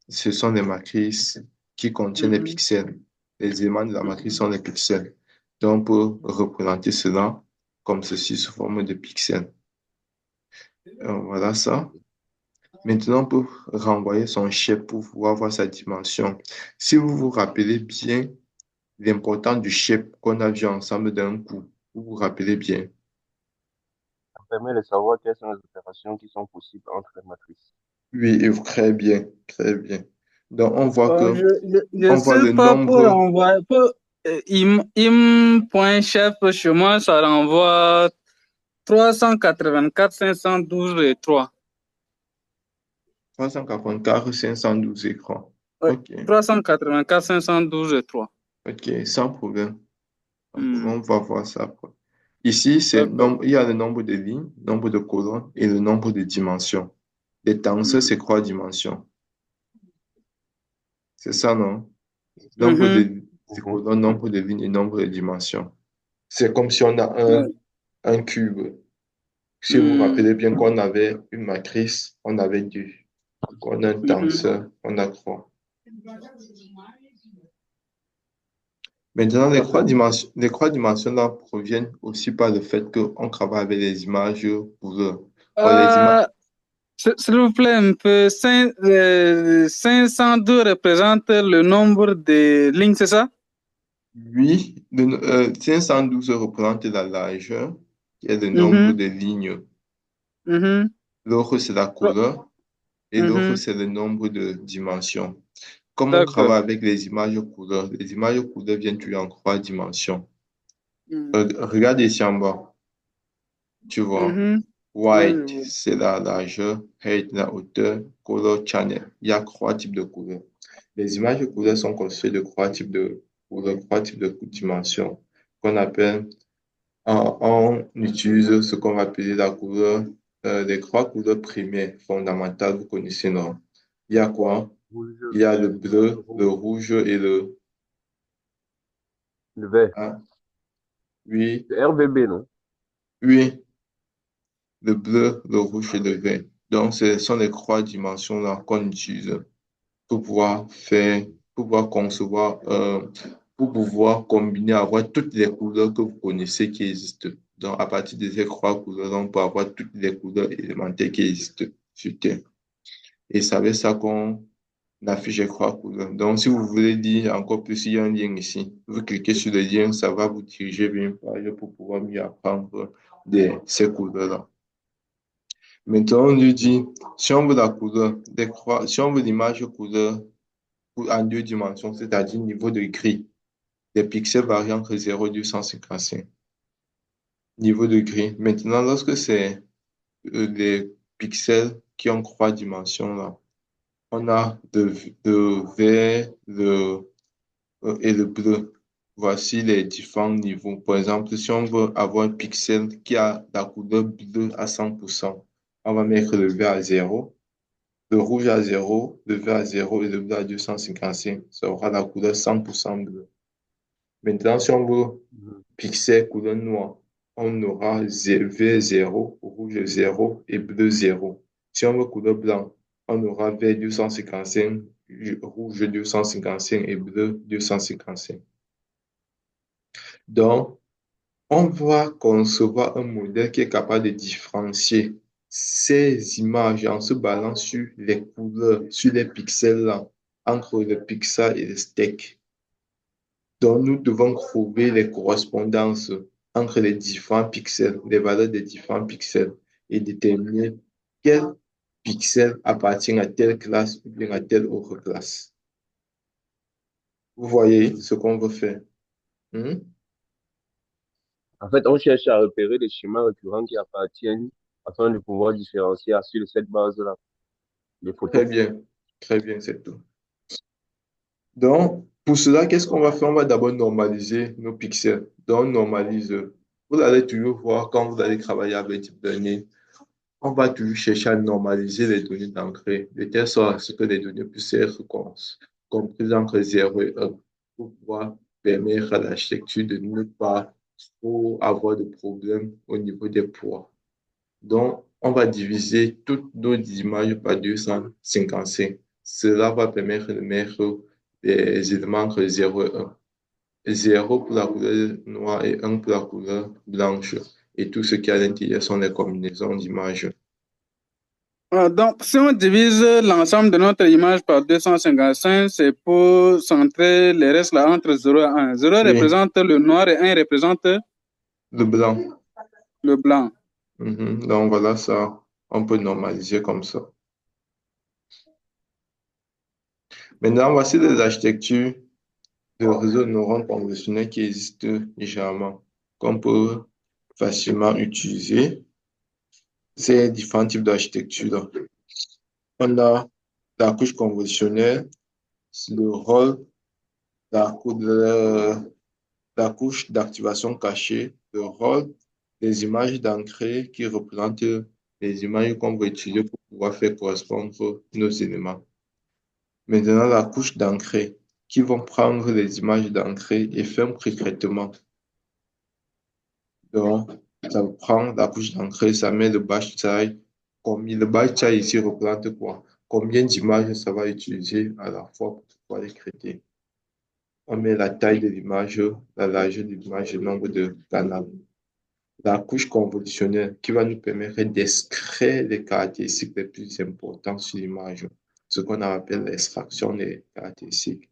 Speaker 1: ce sont des matrices qui contiennent des
Speaker 2: mhm,
Speaker 1: pixels. Les éléments de la matrice
Speaker 2: mhm,
Speaker 1: sont des pixels. Donc, on peut représenter cela comme ceci sous forme de pixels. Voilà ça. Maintenant, on peut renvoyer son shape pour pouvoir voir sa dimension. Si vous vous rappelez bien l'importance du shape qu'on a vu ensemble d'un coup, vous vous rappelez bien.
Speaker 3: Ça permet de savoir quelles sont les opérations qui sont possibles entre les matrices.
Speaker 1: Oui, et très bien, très bien. Donc,
Speaker 2: Bon, je
Speaker 1: on voit
Speaker 2: sais
Speaker 1: le
Speaker 2: pas pour
Speaker 1: nombre.
Speaker 2: renvoyer. Im.chef, chez moi, ça renvoie 384 512 et 3.
Speaker 1: 384 512 écrans.
Speaker 2: Oui,
Speaker 1: OK,
Speaker 2: 384 512 et 3.
Speaker 1: OK, sans problème. Sans problème,
Speaker 2: Hmm,
Speaker 1: on va voir ça après. Ici,
Speaker 2: d'accord.
Speaker 1: il y a le nombre de lignes, nombre de colonnes et le nombre de dimensions. Les tenseurs,
Speaker 2: Hmm,
Speaker 1: c'est trois dimensions. C'est ça, non? Nombre
Speaker 2: mhm,
Speaker 1: de
Speaker 3: Mhm.
Speaker 1: colonnes, nombre de lignes et nombre de dimensions. C'est comme si on a
Speaker 2: ouais,
Speaker 1: un cube. Si vous vous
Speaker 2: hmm,
Speaker 1: rappelez bien qu'on avait une matrice, on avait deux. On a un
Speaker 2: mhm.
Speaker 1: tenseur, on a trois. Maintenant,
Speaker 3: Tout à fait.
Speaker 1: les trois dimensions là proviennent aussi par le fait qu'on travaille avec les images couleurs. Or, les images,
Speaker 2: Euh, S'il vous plaît, un peu, 502 représente le nombre de lignes, c'est ça?
Speaker 1: oui, 512 représente la largeur, qui est le nombre
Speaker 2: Mhm,
Speaker 1: de lignes.
Speaker 2: mhm,
Speaker 1: L'autre, c'est la couleur et l'autre,
Speaker 2: mhm.
Speaker 1: c'est le nombre de dimensions. Comme on
Speaker 2: D'accord.
Speaker 1: travaille avec les images couleurs viennent toujours en trois dimensions.
Speaker 2: Hmm.
Speaker 1: Regardez ici en bas. Tu vois.
Speaker 2: Mhm. Oui, je
Speaker 1: White,
Speaker 2: vois.
Speaker 1: c'est la largeur, height, la hauteur, color channel. Il y a trois types de couleurs. Les images de couleurs sont constituées de trois types de couleurs, trois types de dimensions qu'on appelle, on utilise ce qu'on va appeler la couleur, les trois couleurs primaires fondamentales, vous connaissez, non? Il y a quoi?
Speaker 3: Rouge,
Speaker 1: Il y a le
Speaker 3: le
Speaker 1: bleu, le
Speaker 3: rouge,
Speaker 1: rouge et le,
Speaker 3: le vert.
Speaker 1: ah, oui,
Speaker 3: Le RVB, non?
Speaker 1: oui, le bleu, le rouge et le vert. Donc, ce sont les trois dimensions-là qu'on utilise pour pouvoir faire, pour pouvoir concevoir, pour pouvoir combiner, avoir toutes les couleurs que vous connaissez qui existent. Donc, à partir de ces trois couleurs, on peut avoir toutes les couleurs élémentaires qui existent sur Terre. Et c'est avec ça qu'on affiche les trois couleurs. Donc, si vous voulez dire encore plus, il y a un lien ici. Vous cliquez sur le lien, ça va vous diriger vers une page pour pouvoir mieux apprendre ces couleurs-là. Maintenant, on lui dit, si on veut la couleur, si on veut l'image couleur en deux dimensions, c'est-à-dire niveau de gris, des pixels varient entre 0 et 255. Niveau de gris. Maintenant, lorsque c'est des pixels qui ont trois dimensions, là, on a le vert et le bleu. Voici les différents niveaux. Par exemple, si on veut avoir un pixel qui a la couleur bleue à 100%, on va mettre le vert à 0, le rouge à 0, le vert à 0 et le bleu à 255. Ça aura la couleur 100% bleu. Maintenant, si on veut
Speaker 3: Mhm.
Speaker 1: pixel couleur noire, on aura vert 0, rouge 0 et bleu 0. Si on veut couleur blanc, on aura vert 255, rouge 255 et bleu 255. Donc, on va concevoir un modèle qui est capable de différencier ces images en se basant sur les couleurs, sur les pixels là, entre le pixel et le steak. Donc, nous devons trouver les correspondances entre les différents pixels, les valeurs des différents pixels et déterminer quel pixel appartient à telle classe ou bien à telle autre classe. Vous voyez ce qu'on veut faire? Hmm?
Speaker 3: En fait, on cherche à repérer les schémas récurrents qui appartiennent afin de pouvoir différencier sur cette base-là les
Speaker 1: Très
Speaker 3: photos.
Speaker 1: bien, c'est tout. Donc, pour cela, qu'est-ce qu'on va faire? On va d'abord normaliser nos pixels. Donc, on normalise. Vous allez toujours voir quand vous allez travailler avec Deep Learning, on va toujours chercher à normaliser les données d'entrée, de telle sorte à ce que les données puissent être comprises entre 0 et 1 pour pouvoir permettre à l'architecture de ne pas trop avoir de problèmes au niveau des poids. Donc, on va diviser toutes nos images par 255. Cela va permettre de mettre des éléments entre 0 et 1. 0 pour la couleur noire et 1 pour la couleur blanche. Et tout ce qui est à l'intérieur sont les combinaisons d'images.
Speaker 2: Donc, si on divise l'ensemble de notre image par 255, c'est pour centrer les restes là entre 0 et 1. 0
Speaker 1: Oui,
Speaker 2: représente le noir et 1 représente
Speaker 1: le blanc.
Speaker 2: le blanc.
Speaker 1: Mhm. Donc voilà ça, on peut normaliser comme ça. Maintenant, voici les architectures de réseaux de neurones conventionnels qui existent légèrement, qu'on peut facilement utiliser. Ces différents types d'architecture-là. On a la couche conventionnelle, le rôle, la, la couche d'activation cachée, le rôle, les images d'entrée qui représentent les images qu'on va utiliser pour pouvoir faire correspondre nos éléments. Maintenant, la couche d'entrée qui vont prendre les images d'entrée et faire un pré-traitement. Donc, ça prend la couche d'entrée, ça met le batch size. Le batch size ici représente quoi? Combien d'images ça va utiliser à la fois pour pouvoir les traiter. On met la taille de l'image, la largeur de l'image, le nombre de canaux. La couche convolutionnelle qui va nous permettre d'extraire les caractéristiques les plus importantes sur l'image, ce qu'on appelle l'extraction des caractéristiques.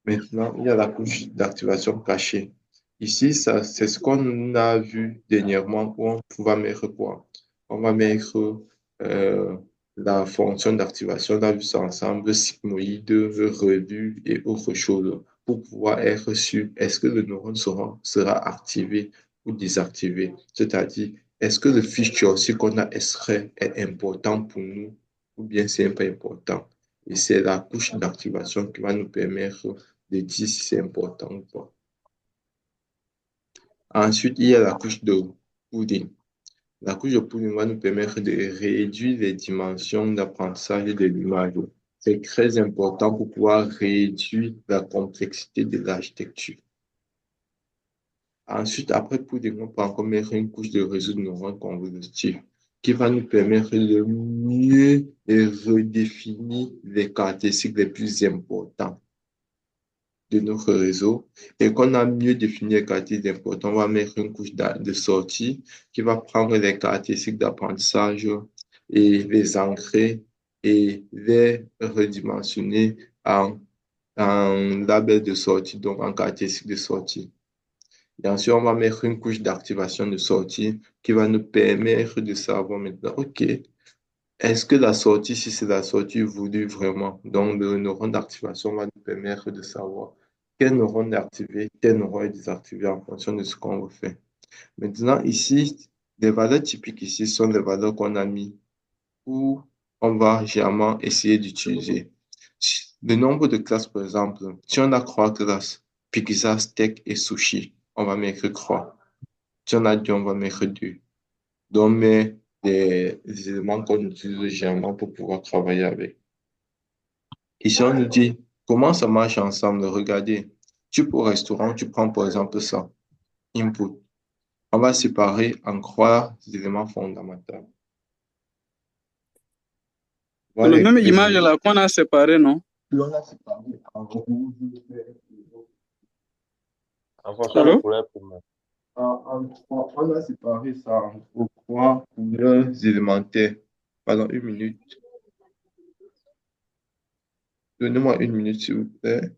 Speaker 1: Maintenant, il y a la couche d'activation cachée. Ici, ça, c'est ce qu'on a vu dernièrement où on va mettre quoi? On va mettre la fonction d'activation, on a vu ça ensemble, sigmoïde, revue et autre chose pour pouvoir être sûr, est-ce que le neurone sera activé ou désactiver. C'est-à-dire, est-ce que le fichier aussi qu'on a extrait est important pour nous ou bien c'est pas important? Et c'est la couche d'activation qui va nous permettre de dire si c'est important ou pas. Ensuite, il y a la couche de pudding. La couche de pudding va nous permettre de réduire les dimensions d'apprentissage de l'image. C'est très important pour pouvoir réduire la complexité de l'architecture. Ensuite, après pudding, on peut encore mettre une couche de réseau de neurones convolutifs qui va nous permettre de mieux redéfinir les caractéristiques les plus importantes de notre réseau. Et qu'on a mieux défini les caractéristiques importantes, on va mettre une couche de sortie qui va prendre les caractéristiques d'apprentissage et les ancrer et les redimensionner en label de sortie, donc en caractéristiques de sortie. Et ensuite, on va mettre une couche d'activation de sortie qui va nous permettre de savoir maintenant, OK, est-ce que la sortie, si c'est la sortie voulue vraiment, donc le neurone d'activation va nous permettre de savoir quel neurone est activé, quel neurone est désactivé en fonction de ce qu'on refait. Maintenant, ici, les valeurs typiques ici sont les valeurs qu'on a mis où on va généralement essayer d'utiliser. Le nombre de classes, par exemple, si on a 3 classes, pizza, steak et sushi, on va mettre 3. Si on a 2, on va mettre 2. Donc, on met des éléments qu'on utilise généralement pour pouvoir travailler avec. Ici, on nous dit comment ça marche ensemble. Regardez, tu peux au restaurant, tu prends par exemple ça, input. On va séparer en 3 éléments fondamentaux.
Speaker 2: C'est
Speaker 1: Voilà
Speaker 2: la
Speaker 1: les
Speaker 2: même image
Speaker 1: résumés.
Speaker 2: là qu'on a séparé, non?
Speaker 1: On a séparé en rouge,
Speaker 3: En fonction des
Speaker 2: Allô?
Speaker 3: couleurs primaires.
Speaker 1: on a séparé ça en 3 couleurs élémentaires. Pendant 1 minute. Donnez-moi 1 minute, s'il vous plaît.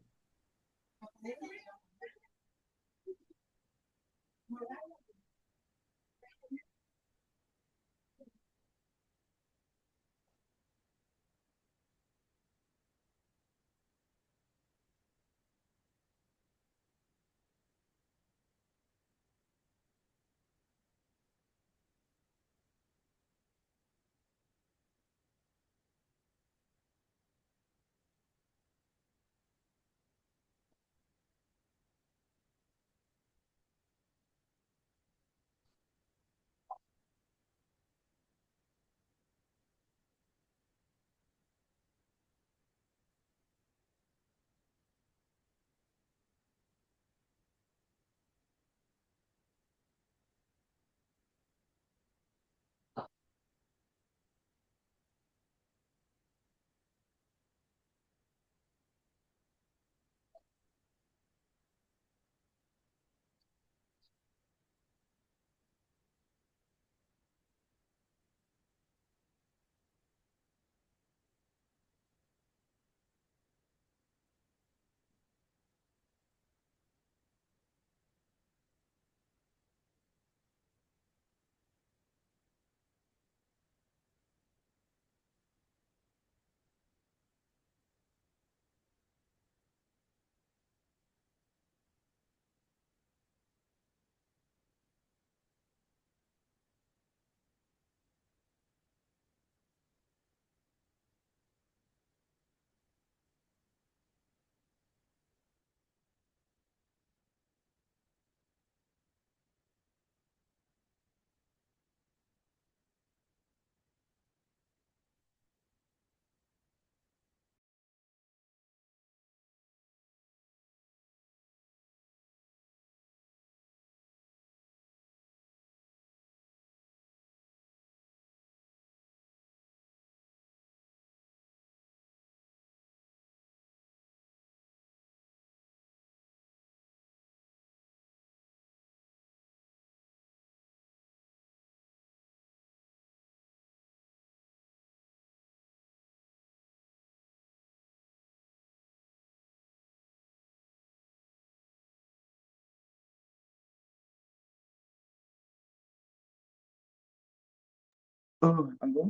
Speaker 1: Ah bon?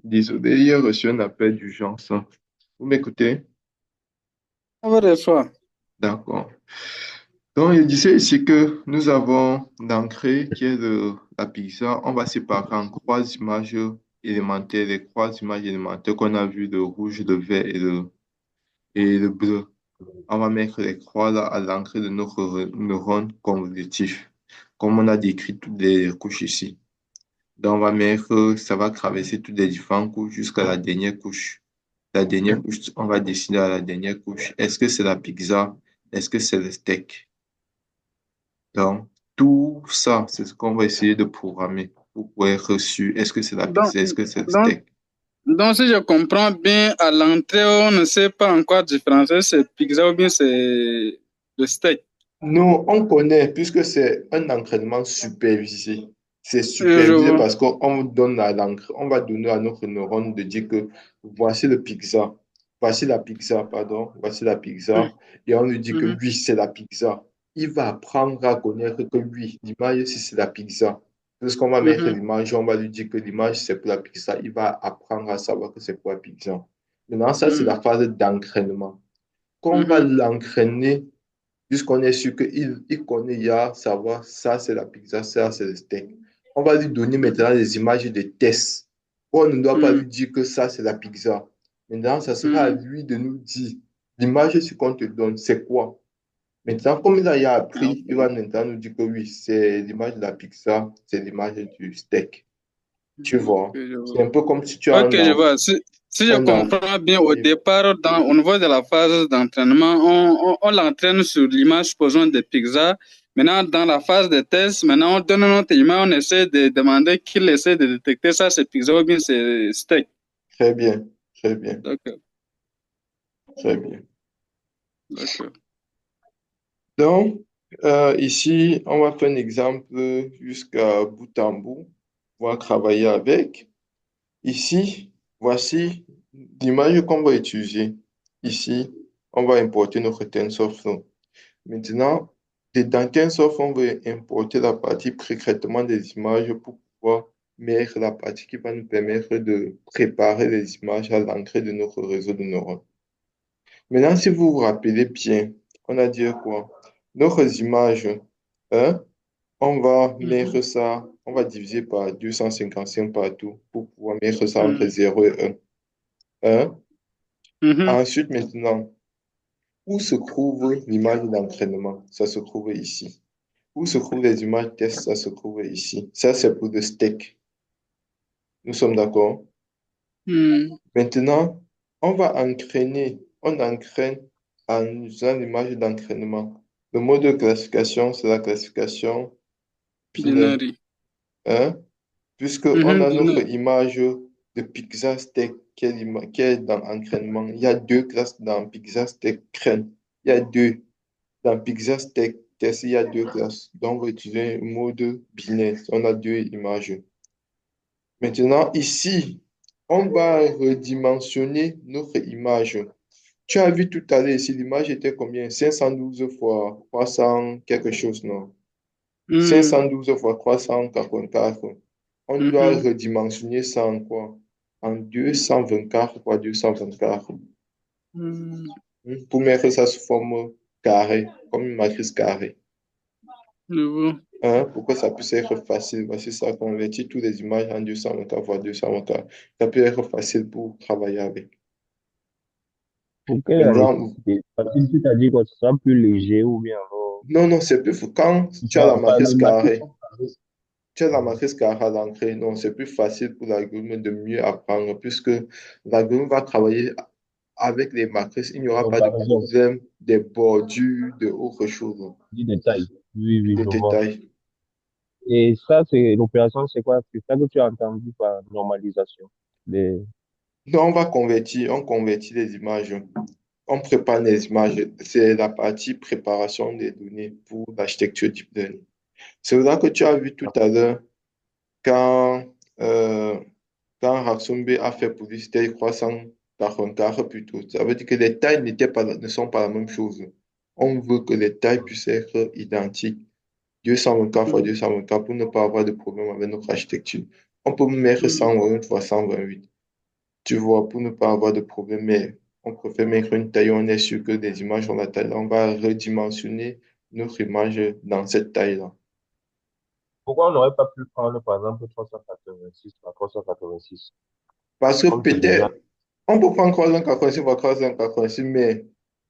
Speaker 1: Désolé, il a reçu un appel d'urgence. Vous m'écoutez?
Speaker 2: On va des fois.
Speaker 1: D'accord. Donc, je disais ici que nous avons l'entrée qui est la pizza. On va séparer en trois images élémentaires, les trois images élémentaires qu'on a vues, le rouge, le vert et le bleu. On va mettre les trois là à l'entrée de notre neurone convolutif, comme on a décrit toutes les couches ici. Donc, on va mettre, ça va traverser toutes les différentes couches jusqu'à la dernière couche. La dernière couche, on va décider à la dernière couche. Est-ce que c'est la pizza? Est-ce que c'est le steak? Donc, tout ça, c'est ce qu'on va essayer de programmer pour pouvoir être reçu. Est-ce que c'est la
Speaker 2: Donc,
Speaker 1: pizza? Est-ce que c'est le
Speaker 2: donc,
Speaker 1: steak?
Speaker 2: donc, si je comprends bien, à l'entrée, on ne sait pas encore différencier c'est pizza ou bien c'est le steak.
Speaker 1: Non, on connaît puisque c'est un entraînement supervisé. C'est
Speaker 2: Je
Speaker 1: supervisé
Speaker 2: vois.
Speaker 1: parce qu'on donne à on va donner à notre neurone de dire que voici le pizza, voici la pizza, pardon, voici la pizza. Et on lui dit que
Speaker 2: Mhm,
Speaker 1: oui, c'est la pizza. Il va apprendre à connaître que oui, l'image, si c'est la pizza. Puisqu'on va mettre
Speaker 2: mhm,
Speaker 1: l'image, on va lui dire que l'image, c'est pour la pizza. Il va apprendre à savoir que c'est pour la pizza. Maintenant, ça, c'est
Speaker 2: mhm,
Speaker 1: la phase d'entraînement. Quand on va
Speaker 2: mhm,
Speaker 1: l'entraîner, puisqu'on est sûr qu'il connaît, il a savoir ça c'est la pizza, ça c'est le steak. On va lui donner
Speaker 2: mhm,
Speaker 1: maintenant des images de tests. On ne doit pas
Speaker 2: mhm,
Speaker 1: lui dire que ça c'est la pizza. Maintenant, ça sera à
Speaker 2: mhm.
Speaker 1: lui de nous dire l'image qu'on te donne, c'est quoi? Maintenant, comme il a
Speaker 2: Ah,
Speaker 1: appris, il
Speaker 2: ok.
Speaker 1: va maintenant nous dire que oui, c'est l'image de la pizza, c'est l'image du steak. Tu
Speaker 2: Ok,
Speaker 1: vois?
Speaker 2: je
Speaker 1: C'est
Speaker 2: vois.
Speaker 1: un peu comme si tu as
Speaker 2: Ok, je vois. Si je
Speaker 1: un enfant.
Speaker 2: comprends bien, au
Speaker 1: Oui,
Speaker 2: départ, au niveau de la phase d'entraînement, on l'entraîne sur l'image, supposons, de pizza. Maintenant, dans la phase de test, maintenant, on donne notre image, on essaie de demander qu'il essaie de détecter ça, c'est pizza ou bien c'est steak.
Speaker 1: très bien, très bien,
Speaker 2: D'accord,
Speaker 1: très bien.
Speaker 2: d'accord.
Speaker 1: Donc, ici, on va faire un exemple jusqu'à bout en bout. On va travailler avec. Ici, voici l'image qu'on va utiliser. Ici, on va importer notre TensorFlow. Maintenant, dans TensorFlow, on va importer la partie pré-traitement des images pour pouvoir mettre la partie qui va nous permettre de préparer les images à l'entrée de notre réseau de neurones. Maintenant, si vous vous rappelez bien, on a dit quoi? Nos images, hein, on va
Speaker 2: Mhm,
Speaker 1: mettre ça, on va diviser par 255 partout pour pouvoir mettre ça entre
Speaker 2: mhm,
Speaker 1: 0 et 1. Hein?
Speaker 2: mhm.
Speaker 1: Ensuite, maintenant, où se trouve l'image d'entraînement? Ça se trouve ici. Où se trouvent les images test? Ça se trouve ici. Ça, c'est pour le steak. Nous sommes d'accord?
Speaker 2: Mhm.
Speaker 1: Maintenant, on va entraîner, on entraîne en usant l'image d'entraînement. Le mode de classification, c'est la classification binaire,
Speaker 2: Binary.
Speaker 1: hein? Puisque on
Speaker 2: Mhm,
Speaker 1: a notre
Speaker 2: binaire.
Speaker 1: image de pizza steak qui est dans entraînement. Il y a deux classes dans pizza steak crème. Il y a deux. Dans pizza steak test, il y a deux classes. Donc, on va utiliser un mode binaire. On a deux images. Maintenant, ici, on va redimensionner notre image. Tu as vu tout à l'heure ici, l'image était combien? 512 fois 300 quelque chose, non?
Speaker 2: Mhm,
Speaker 1: 512 fois 344. On doit
Speaker 2: mhm,
Speaker 1: redimensionner ça en quoi? En 224 fois 224.
Speaker 2: mhm.
Speaker 1: Pour mettre ça sous forme carrée, comme une matrice carrée.
Speaker 2: Je vois.
Speaker 1: Hein, pour que ça puisse être facile. Voici ça, convertir toutes les images en 224 fois 224. Ça peut être facile pour travailler avec.
Speaker 3: Pour quelle
Speaker 1: Maintenant,
Speaker 3: nécessité? Parce que tu t'as dit que ce sera plus léger ou bien alors,
Speaker 1: non, non, c'est plus quand
Speaker 3: tu
Speaker 1: tu as la
Speaker 3: enfin,
Speaker 1: matrice
Speaker 3: les matrices
Speaker 1: carrée.
Speaker 3: sont carrées.
Speaker 1: Tu as la matrice carrée à l'entrée. Non, c'est plus facile pour l'algorithme de mieux apprendre puisque l'algorithme va travailler avec les matrices. Il n'y
Speaker 3: En
Speaker 1: aura pas de
Speaker 3: comparaison
Speaker 1: problème des bordures, de autre chose,
Speaker 3: du détail. Oui, oui,
Speaker 1: de
Speaker 3: je vois.
Speaker 1: détails.
Speaker 3: Et ça, c'est l'opération, c'est quoi? C'est ça que tu as entendu par normalisation. Des...
Speaker 1: Donc, on convertit les images. On prépare les images. C'est la partie préparation des données pour l'architecture deep learning. C'est là que tu as vu tout à l'heure quand, euh, quand Raksumbe a fait publicité croissant 44 plutôt. Ça veut dire que les tailles ne sont pas la même chose. On veut que les tailles puissent être identiques. 224 fois
Speaker 2: Mhm,
Speaker 1: 224 pour ne pas avoir de problème avec notre architecture. On peut mettre
Speaker 2: mhm,
Speaker 1: 128 fois 128. Tu vois, pour ne pas avoir de problème, mais on préfère mettre une taille où on est sûr que les images ont la taille. On va redimensionner notre image dans cette taille-là.
Speaker 3: Pourquoi on n'aurait pas pu prendre, par exemple, 386 par 386?
Speaker 1: Parce que
Speaker 3: Comme c'est déjà...
Speaker 1: peut-être, on peut prendre 386 par 386, mais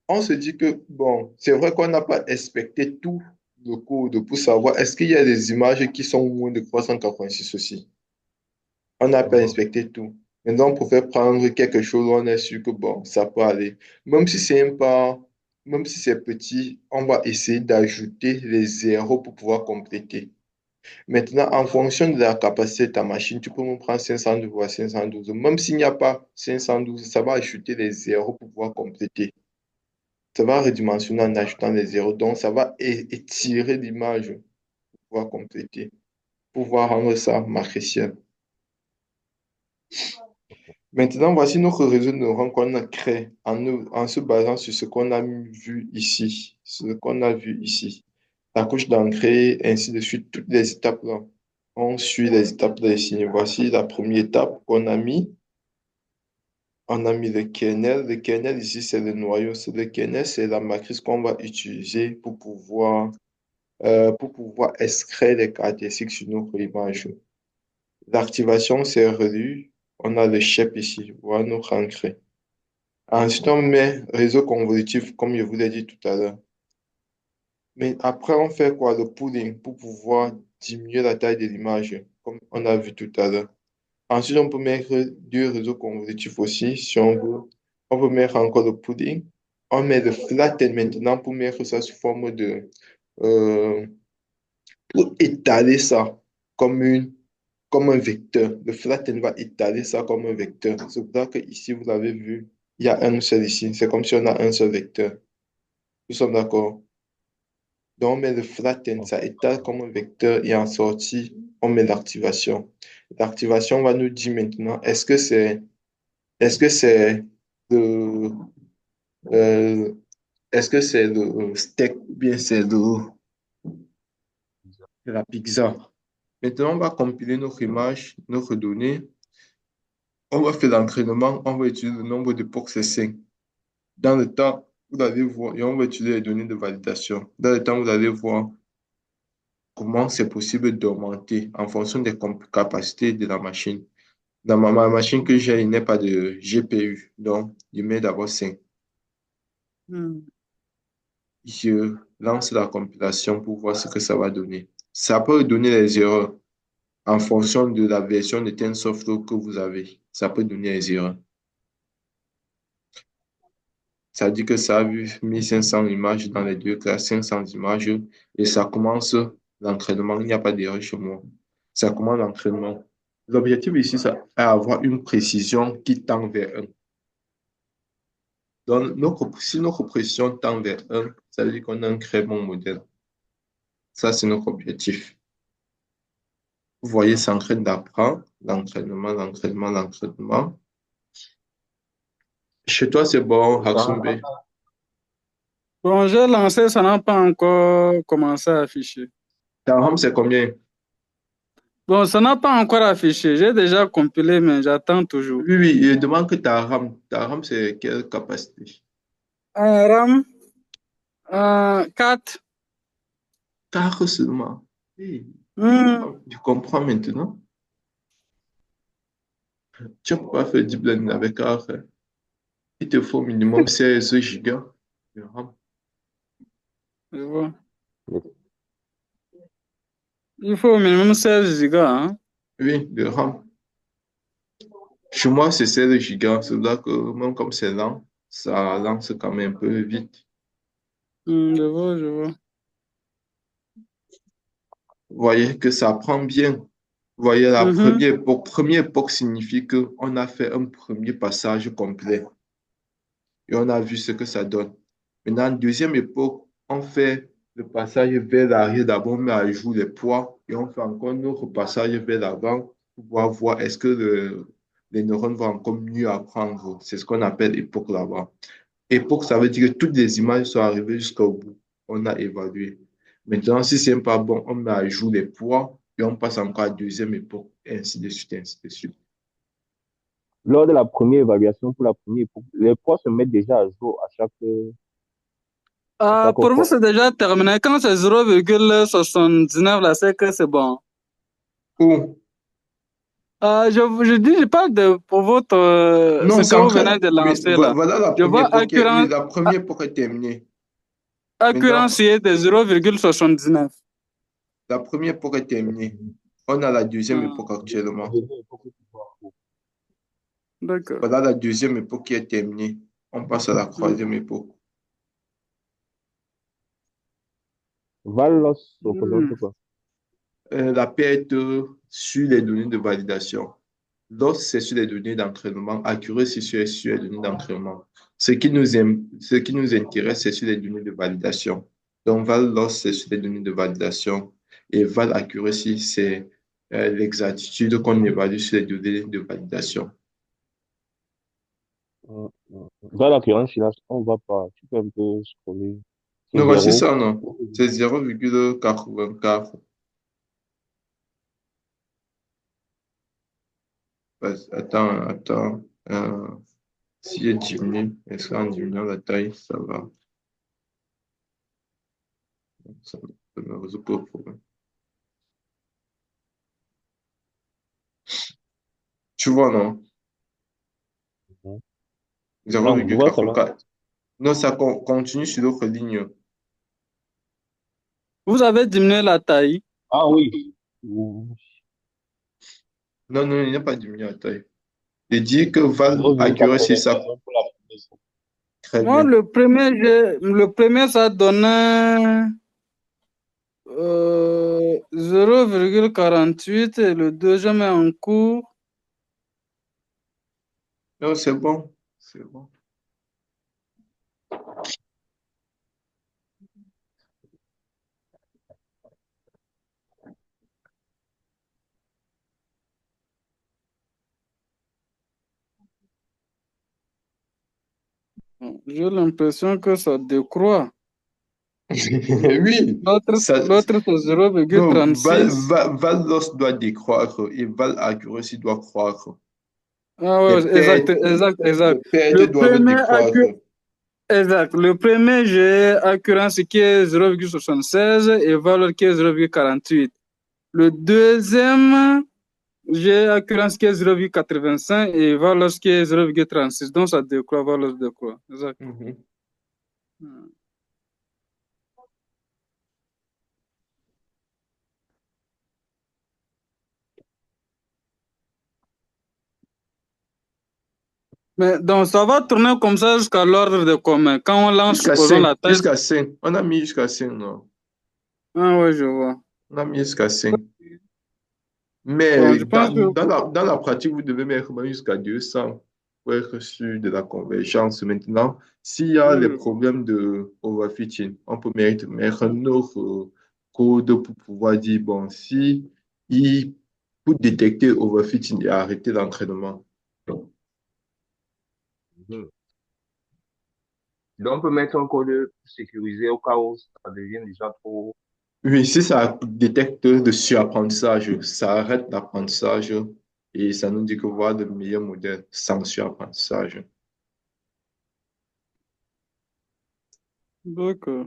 Speaker 1: on se dit que, bon, c'est vrai qu'on n'a pas inspecté tout le code pour savoir est-ce qu'il y a des images qui sont moins de 386 aussi. On n'a pas
Speaker 3: Mhm.
Speaker 1: inspecté tout. Maintenant, on pouvait prendre quelque chose où on est sûr que, bon, ça peut aller. Même si c'est un pas, même si c'est petit, on va essayer d'ajouter les zéros pour pouvoir compléter. Maintenant, en fonction de la capacité de ta machine, tu peux me prendre 512 ou 512. Même s'il n'y a pas 512, ça va ajouter les zéros pour pouvoir compléter. Ça va redimensionner en ajoutant les zéros. Donc, ça va étirer l'image pour pouvoir compléter, pour pouvoir rendre ça matriciel. Maintenant, voici notre réseau de neurones qu'on a créé en se basant sur ce qu'on a vu ici. Ce qu'on a vu ici. La couche d'entrée, ainsi de suite, toutes les étapes là. On suit les étapes dessinées. Voici la première étape qu'on a mis. On a mis le kernel. Le kernel ici, c'est le noyau. Le kernel, c'est la matrice qu'on va utiliser pour pouvoir extraire les caractéristiques sur notre image. L'activation, c'est relu. On a le chef ici. Voilà notre ancré. Ensuite, on met réseau convolutif, comme je vous l'ai dit tout à l'heure. Mais après, on fait quoi? Le pooling pour pouvoir diminuer la taille de l'image, comme on a vu tout à l'heure. Ensuite, on peut mettre deux réseaux convolutifs aussi, si on veut. On peut mettre encore le pooling. On met le flatten maintenant pour mettre ça sous forme de... euh, pour étaler ça comme comme un vecteur. Le flatten va étaler ça comme un vecteur. C'est pour ça que ici, vous l'avez vu, il y a un seul ici. C'est comme si on a un seul vecteur. Nous sommes d'accord. Donc, on met le flatten, ça étale comme un vecteur et en sortie, on met l'activation. L'activation va nous dire maintenant, est-ce que c'est le, euh, est-ce que c'est le steak ou bien c'est la pizza? Maintenant, on va compiler notre image, notre donnée. On va faire l'entraînement, on va utiliser le nombre de POC, c'est 5. Dans le temps, vous allez voir, et on va utiliser les données de validation. Dans le temps, vous allez voir comment c'est possible d'augmenter en fonction des capacités de la machine. Dans ma machine que j'ai, il n'y a pas de GPU, donc il met d'abord 5.
Speaker 2: Hmm.
Speaker 1: Je lance la compilation pour voir ce que ça va donner. Ça peut donner les erreurs en fonction de la version de TensorFlow que vous avez. Ça peut donner les erreurs. Ça dit que ça a vu 1500 images dans les deux cas, 500 images, et ça commence l'entraînement. Il n'y a pas d'erreur chez moi. Ça commence l'entraînement. L'objectif ici, c'est avoir une précision qui tend vers 1. Donc, si notre précision tend vers 1, ça veut dire qu'on a un très bon modèle. Ça, c'est notre objectif. Vous voyez, c'est en train d'apprendre l'entraînement, l'entraînement, l'entraînement. Chez toi, c'est bon, Haksumbe.
Speaker 2: Bon, j'ai lancé, ça n'a pas encore commencé à afficher.
Speaker 1: Ta RAM, c'est combien?
Speaker 2: Bon, ça n'a pas encore affiché. J'ai déjà compilé, mais j'attends toujours.
Speaker 1: Oui, oui, il demande que ta RAM, c'est quelle capacité?
Speaker 2: RAM 4.
Speaker 1: 4 seulement. Oui,
Speaker 2: Hmm.
Speaker 1: je comprends maintenant. Tu ne peux pas faire deep learning avec 4. Il te faut minimum 16 gigas de RAM.
Speaker 2: Je vois. Il faut au minimum 16 gigas. Hein?
Speaker 1: Oui, de RAM. Chez moi, c'est 16 gigas. C'est là que même comme c'est lent, ça lance quand même un peu vite.
Speaker 2: Je vois, je vois.
Speaker 1: Vous voyez que ça prend bien. Vous voyez, la
Speaker 2: Mhm.
Speaker 1: première époque signifie qu'on a fait un premier passage complet et on a vu ce que ça donne. Maintenant, deuxième époque, on fait le passage vers l'arrière. D'abord, on met à jour les poids et on fait encore notre passage vers l'avant pour pouvoir voir est-ce que les neurones vont encore mieux apprendre. C'est ce qu'on appelle époque là-bas. Époque, ça veut dire que toutes les images sont arrivées jusqu'au bout. On a évalué. Maintenant, si c'est pas bon, on met à jour les poids et on passe encore à la deuxième époque, et ainsi de suite, ainsi de suite.
Speaker 3: Lors de la première évaluation pour la première époque, les poids se mettent déjà à jour à chaque... Pas
Speaker 2: Pour vous,
Speaker 3: compris.
Speaker 2: c'est déjà terminé. Quand c'est 0,79, là, c'est que c'est bon.
Speaker 1: Où?
Speaker 2: Je dis, je parle de pour votre, ce
Speaker 1: Non,
Speaker 2: que
Speaker 1: c'est en
Speaker 2: vous
Speaker 1: train.
Speaker 2: venez de
Speaker 1: Oui,
Speaker 2: lancer là.
Speaker 1: voilà la
Speaker 2: Je vois
Speaker 1: première époque. Oui, la première époque est terminée. Maintenant,
Speaker 2: accuracy de 0,79.
Speaker 1: la première époque est terminée. On a la deuxième
Speaker 2: Ah,
Speaker 1: époque actuellement.
Speaker 2: d'accord.
Speaker 1: Voilà la deuxième époque qui est terminée. On passe à la troisième
Speaker 2: Hmm.
Speaker 1: époque.
Speaker 3: Valos représente
Speaker 2: Hmm.
Speaker 3: quoi?
Speaker 1: La perte sur les données de validation. Loss, c'est sur les données d'entraînement. Accuracy, c'est sur les données d'entraînement. Ce qui nous intéresse, c'est sur les données de validation. Donc, val loss, c'est sur les données de validation. Et val accuracy, c'est l'exactitude qu'on évalue sur les données de validation.
Speaker 3: Dans l'occurrence, là, on va pas. Tu peux un peu scroller. C'est
Speaker 1: Non, voici
Speaker 3: zéro.
Speaker 1: ça, non? C'est 0,84. Attends. Si je diminue, est-ce qu'en diminuant la taille, ça va? Ça ne résout pas le problème. Tu vois, non?
Speaker 3: Non, je vois seulement.
Speaker 1: 0,84. Non, ça continue sur l'autre ligne.
Speaker 2: Vous avez diminué la taille.
Speaker 3: Ah oui. Ouh,
Speaker 1: Non, non, il n'y a pas diminué la taille. Il dit que val accuracy, ça
Speaker 3: 0,81 pour la première fois.
Speaker 1: très
Speaker 2: Moi,
Speaker 1: bien.
Speaker 2: le premier, ça donnait 0,48 et le deuxième est en cours.
Speaker 1: Non, c'est bon. C'est bon.
Speaker 2: J'ai l'impression que ça décroît.
Speaker 1: Oui,
Speaker 2: L'autre,
Speaker 1: ça,
Speaker 2: l'autre c'est
Speaker 1: non,
Speaker 2: 0,36.
Speaker 1: val loss doit décroître et val accuracy doit croître.
Speaker 2: Ah
Speaker 1: Les
Speaker 2: ouais, exact,
Speaker 1: pertes,
Speaker 2: exact,
Speaker 1: les
Speaker 2: exact.
Speaker 1: pertes
Speaker 2: Le
Speaker 1: doivent
Speaker 2: premier,
Speaker 1: décroître.
Speaker 2: exact. Le premier, j'ai accuracy qui est 0,76 et valeur qui est 0,48. Le deuxième, j'ai accuracy qui est 0,85 et valeur qui est 0,36. Donc ça décroît, valeur décroît. Exact.
Speaker 1: Mhm.
Speaker 2: Mais donc ça va tourner comme ça jusqu'à l'ordre de commun. Quand on lance,
Speaker 1: Jusqu'à
Speaker 2: supposons
Speaker 1: 5,
Speaker 2: la taille.
Speaker 1: jusqu'à 5. On a mis jusqu'à 5, non?
Speaker 2: Ah ouais, je vois.
Speaker 1: On a mis jusqu'à 5.
Speaker 2: Bon,
Speaker 1: Mais
Speaker 2: je pense que
Speaker 1: dans la pratique, vous devez mettre même jusqu'à 200 pour être sûr de la convergence. Maintenant, s'il y a les
Speaker 2: oui,
Speaker 1: problèmes de overfitting, on peut mettre un autre code pour pouvoir dire, bon, si il, pour détecter overfitting et arrêter l'entraînement.
Speaker 3: Mhm. Donc, on peut mettre un code sécurisé au cas où ça devient déjà trop.
Speaker 1: Oui, si ça détecte de surapprentissage, ça arrête l'apprentissage et ça nous dit que voilà le meilleur modèle sans surapprentissage.
Speaker 2: d'accord.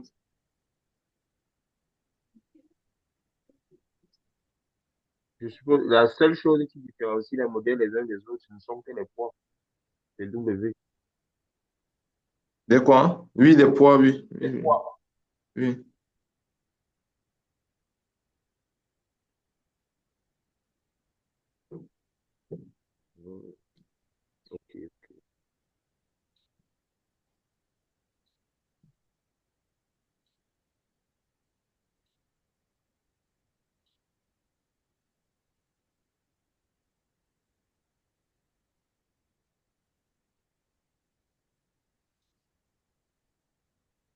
Speaker 3: Je suppose la seule chose qui différencie les modèles les uns des autres, ce ne sont que les poids, les W.
Speaker 1: Des quoi? Oui, des poids, oui.
Speaker 3: Les
Speaker 1: Oui,
Speaker 3: poids.
Speaker 1: oui.
Speaker 3: Mhm. Ok.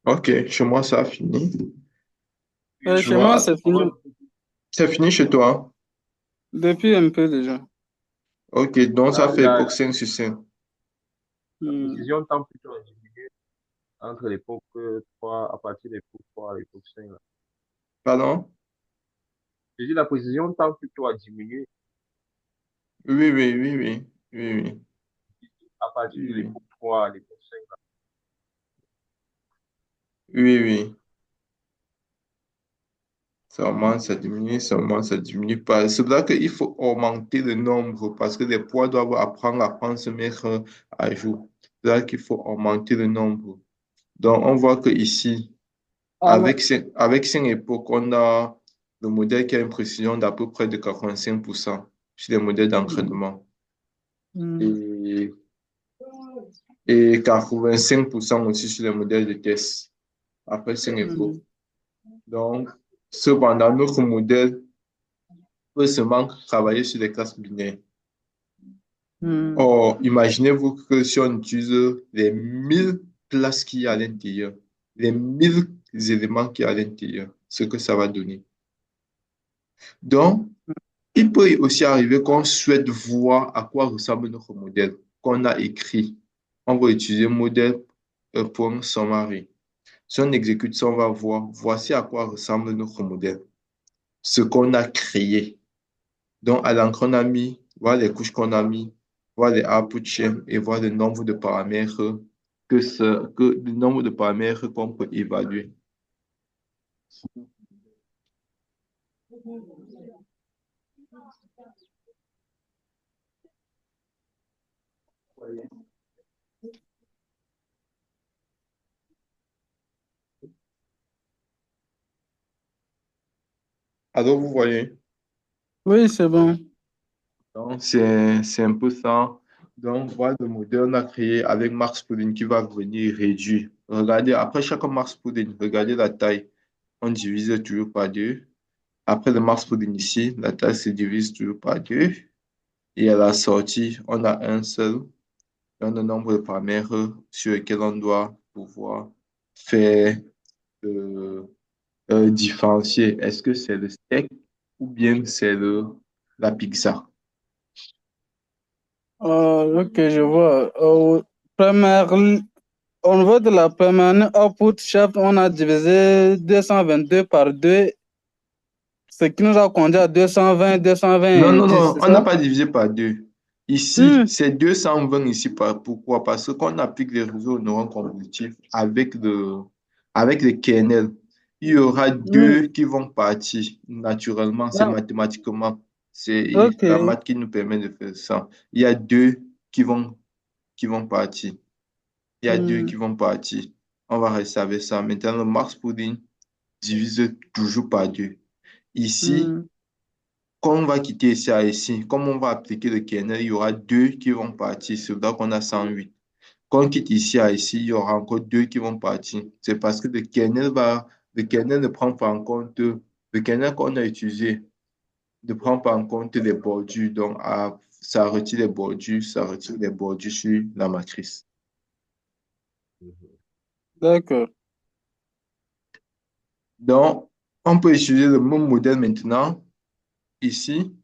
Speaker 1: Ok, chez moi, ça a fini. Tu
Speaker 2: Chez moi,
Speaker 1: vois,
Speaker 2: c'est fini
Speaker 1: c'est fini chez toi.
Speaker 2: depuis un peu déjà.
Speaker 1: Ok, donc ça
Speaker 3: Ah,
Speaker 1: fait époque 5 sur 5.
Speaker 3: la
Speaker 2: Hmm.
Speaker 3: précision tend plutôt à diminuer entre l'époque 3, à partir de l'époque 3 à l'époque 5. Là.
Speaker 1: Pardon?
Speaker 3: Je dis la précision tend plutôt à diminuer
Speaker 1: Oui,
Speaker 3: à partir de
Speaker 1: oui,
Speaker 3: l'époque 3 à l'époque 5. Là.
Speaker 1: Oui, oui. Ça augmente, ça diminue, ça augmente, ça diminue pas. C'est pour ça qu'il faut augmenter le nombre parce que les poids doivent apprendre à se mettre à jour. C'est là qu'il faut augmenter le nombre. Donc, on voit que ici,
Speaker 2: Alors,
Speaker 1: avec cinq époques, on a le modèle qui a une précision d'à peu près de 85% sur les modèles d'entraînement
Speaker 2: hmm,
Speaker 1: et, et 85% aussi sur les modèles de test après cinq époques.
Speaker 2: hmm,
Speaker 1: Donc, cependant, notre modèle peut seulement travailler sur les classes binaires.
Speaker 2: hmm,
Speaker 1: Or, imaginez-vous que si on utilise les 1000 classes qu'il y a à l'intérieur, les 1000 éléments qu'il y a à l'intérieur, ce que ça va donner. Donc, il peut aussi arriver qu'on souhaite voir à quoi ressemble notre modèle qu'on a écrit. On va utiliser modèle.summary. Si on exécute ça, on va voir, voici à quoi ressemble notre modèle, ce qu'on a créé. Donc, à l'encre, on a mis, voir les couches qu'on a mis, voir les output chains et voir le nombre de paramètres le nombre de paramètres qu'on peut évaluer. Alors, vous voyez,
Speaker 2: oui, c'est bon.
Speaker 1: donc c'est un peu ça. Donc, voilà le modèle qu'on a créé avec Max Pooling qui va venir réduire. Regardez, après chaque Max Pooling, regardez la taille. On divise toujours par deux. Après le Max Pooling ici, la taille se divise toujours par deux. Et à la sortie, on a un seul. Un nombre de paramètres sur lesquels on doit pouvoir faire différencier. Est-ce que c'est le steak ou bien c'est la pizza?
Speaker 2: Ok, je vois. Première, au niveau de la première output shaft, on a divisé 222 par 2, ce qui nous a conduit à 220,
Speaker 1: Non,
Speaker 2: 220 et
Speaker 1: non,
Speaker 2: 10,
Speaker 1: non,
Speaker 2: c'est
Speaker 1: on n'a
Speaker 2: ça?
Speaker 1: pas divisé par deux. Ici,
Speaker 2: Hmm,
Speaker 1: c'est 220 ici. Pourquoi? Parce qu'on applique les réseaux neuronaux convolutifs avec le kernel. Il y aura
Speaker 2: hmm,
Speaker 1: deux qui vont partir naturellement, c'est
Speaker 2: ah,
Speaker 1: mathématiquement. C'est
Speaker 2: ok.
Speaker 1: la maths qui nous permet de faire ça. Il y a deux qui vont partir. Il y a deux qui
Speaker 2: Hmm,
Speaker 1: vont partir. On va rester avec ça. Maintenant, le max pudding divise toujours par deux. Ici,
Speaker 2: hmm,
Speaker 1: quand on va quitter ici à ici, comme on va appliquer le kernel, il y aura deux qui vont partir. C'est là qu'on a 108. Quand on quitte ici à ici, il y aura encore deux qui vont partir. C'est parce que le kernel ne prend pas en compte, le kernel qu'on a utilisé ne prend pas en compte les bordures. Donc, ça retire les bordures sur la matrice.
Speaker 3: Mhm.
Speaker 2: d'accord.
Speaker 1: Donc, on peut utiliser le même modèle maintenant. Ici,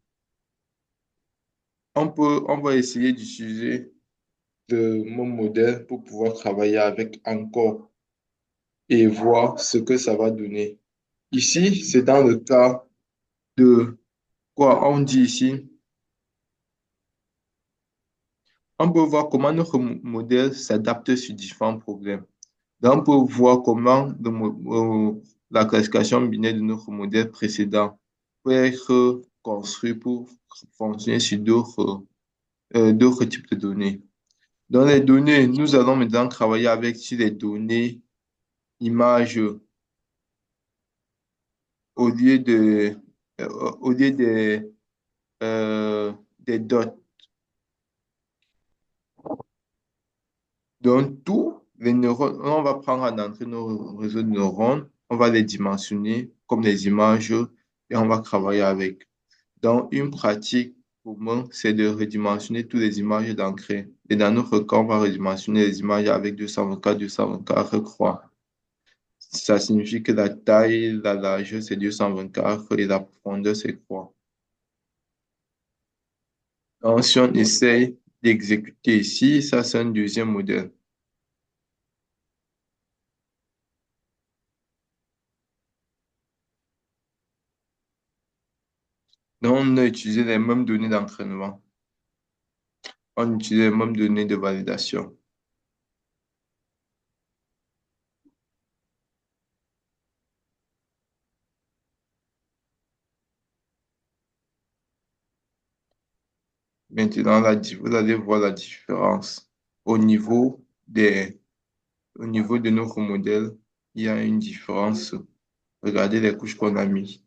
Speaker 1: on va essayer d'utiliser le même modèle pour pouvoir travailler avec encore et voir ce que ça va donner. Ici, c'est dans le cas de quoi on dit ici. On peut voir comment notre modèle s'adapte sur différents problèmes. Donc, on peut voir comment la classification binaire de notre modèle précédent peut être construit pour fonctionner sur d'autres types de données. Dans les données, nous allons maintenant travailler avec sur les données images au lieu de, au lieu des dots. Donc, tous les neurones, on va prendre en entrée nos réseaux de neurones, on va les dimensionner comme des images et on va travailler avec. Donc, une pratique pour moi, c'est de redimensionner toutes les images d'entrée. Et dans notre cas, on va redimensionner les images avec 224 croix. Ça signifie que la taille, la largeur, c'est 224 et la profondeur, c'est quoi? Donc, si on essaye d'exécuter ici, ça, c'est un deuxième modèle. Donc, on a utilisé les mêmes données d'entraînement. On utilise les mêmes données de validation. Maintenant, vous allez voir la différence. Au niveau des, au niveau de notre modèle, il y a une différence. Regardez les couches qu'on a mis.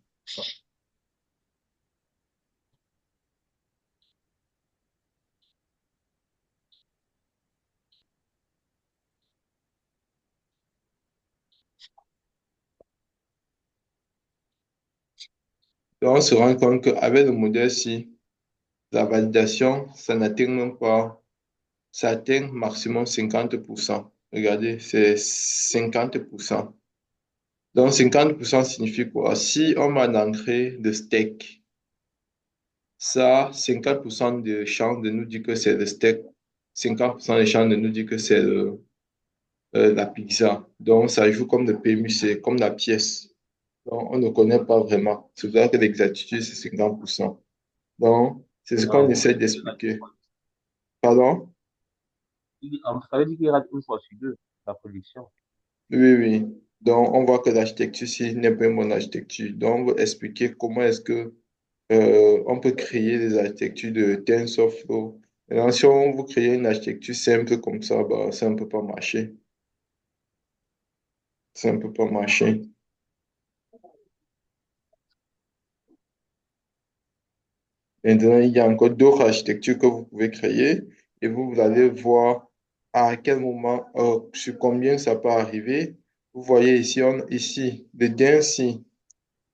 Speaker 1: Donc, on se rend compte qu'avec le modèle-ci, la validation, ça n'atteint même pas, ça atteint maximum 50%. Regardez, c'est 50%. Donc, 50% signifie quoi? Si on met en entrée de steak, ça, 50% de chances de nous dire que c'est le steak, 50% de chances de nous dire que c'est la pizza. Donc, ça joue comme le PMU, comme la pièce. Donc, on ne connaît pas vraiment. C'est vrai que l'exactitude, c'est 50%. Donc, c'est ce qu'on essaie d'expliquer. Pardon?
Speaker 3: Ça veut dire qu'il rate une fois sur deux, la production.
Speaker 1: Oui, oui. Donc, on voit que l'architecture ici n'est pas une bonne architecture. Donc, on veut expliquer comment est-ce que on peut créer des architectures de TensorFlow. Maintenant, si on veut créer une architecture simple comme ça, bah, ça ne peut pas marcher. Ça ne peut pas marcher. Maintenant, il y a encore d'autres architectures que vous pouvez créer et vous allez voir à quel moment, sur combien ça peut arriver. Vous voyez ici, ici, dedans,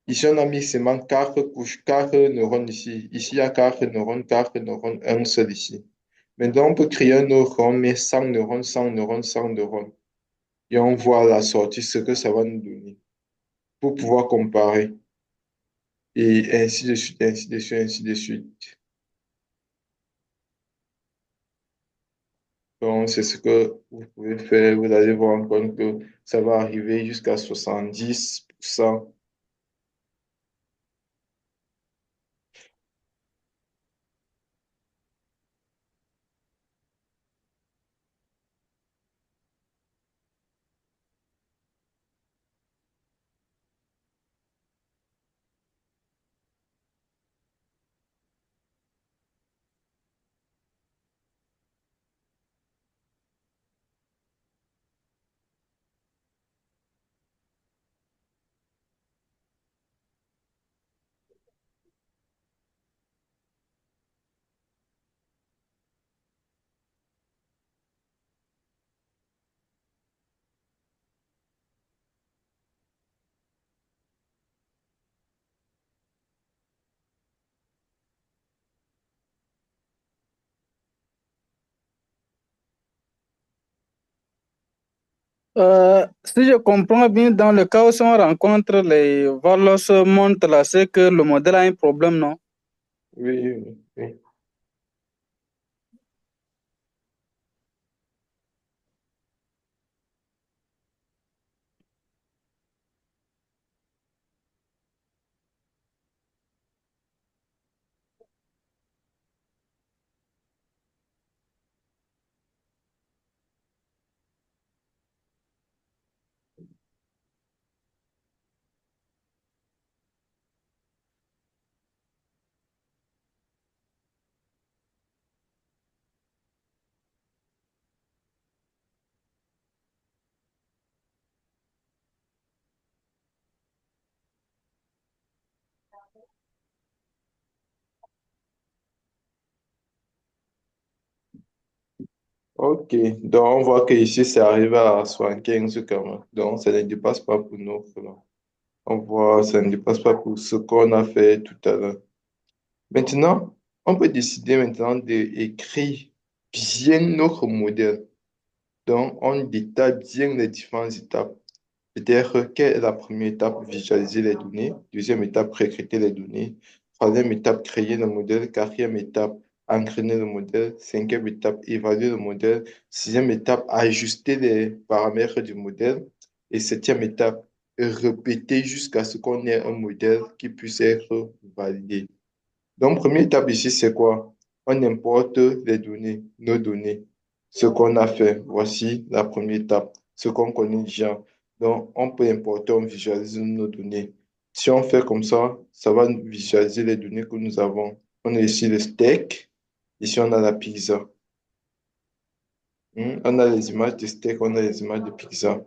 Speaker 1: ici, on a mis seulement 4 couches, 4 neurones ici. Ici, il y a 4 neurones, 4 neurones, un seul ici. Maintenant, on peut créer un neuron, mais 100 neurones, 100 neurones, 100 neurones. Et on voit à la sortie ce que ça va nous donner pour pouvoir comparer. Et ainsi de suite, ainsi de suite, ainsi de suite. Donc, c'est ce que vous pouvez faire. Vous allez voir encore que ça va arriver jusqu'à 70%.
Speaker 2: Si je comprends bien, dans le cas où si on rencontre les valeurs montent là, c'est que le modèle a un problème, non?
Speaker 1: Oui, oui, oui. OK. Donc, on voit que ici, c'est arrivé à 75 quand même. Donc, ça ne dépasse pas pour nous. Là. On voit, ça ne dépasse pas pour ce qu'on a fait tout à l'heure. Maintenant, on peut décider maintenant d'écrire bien notre modèle. Donc, on détaille bien les différentes étapes. C'est-à-dire, quelle est la première étape? Visualiser les données. Deuxième étape, recruter les données. Troisième étape, créer le modèle. Quatrième étape, entraîner le modèle. Cinquième étape, évaluer le modèle. Sixième étape, ajuster les paramètres du modèle. Et septième étape, répéter jusqu'à ce qu'on ait un modèle qui puisse être validé. Donc, première étape ici, c'est quoi? On importe les données, nos données, ce qu'on a fait. Voici la première étape, ce qu'on connaît déjà. Donc, on peut importer, on visualise nos données. Si on fait comme ça va visualiser les données que nous avons. On a ici le steak. Ici, on a la pizza. On a les images de steak, on a les images de pizza.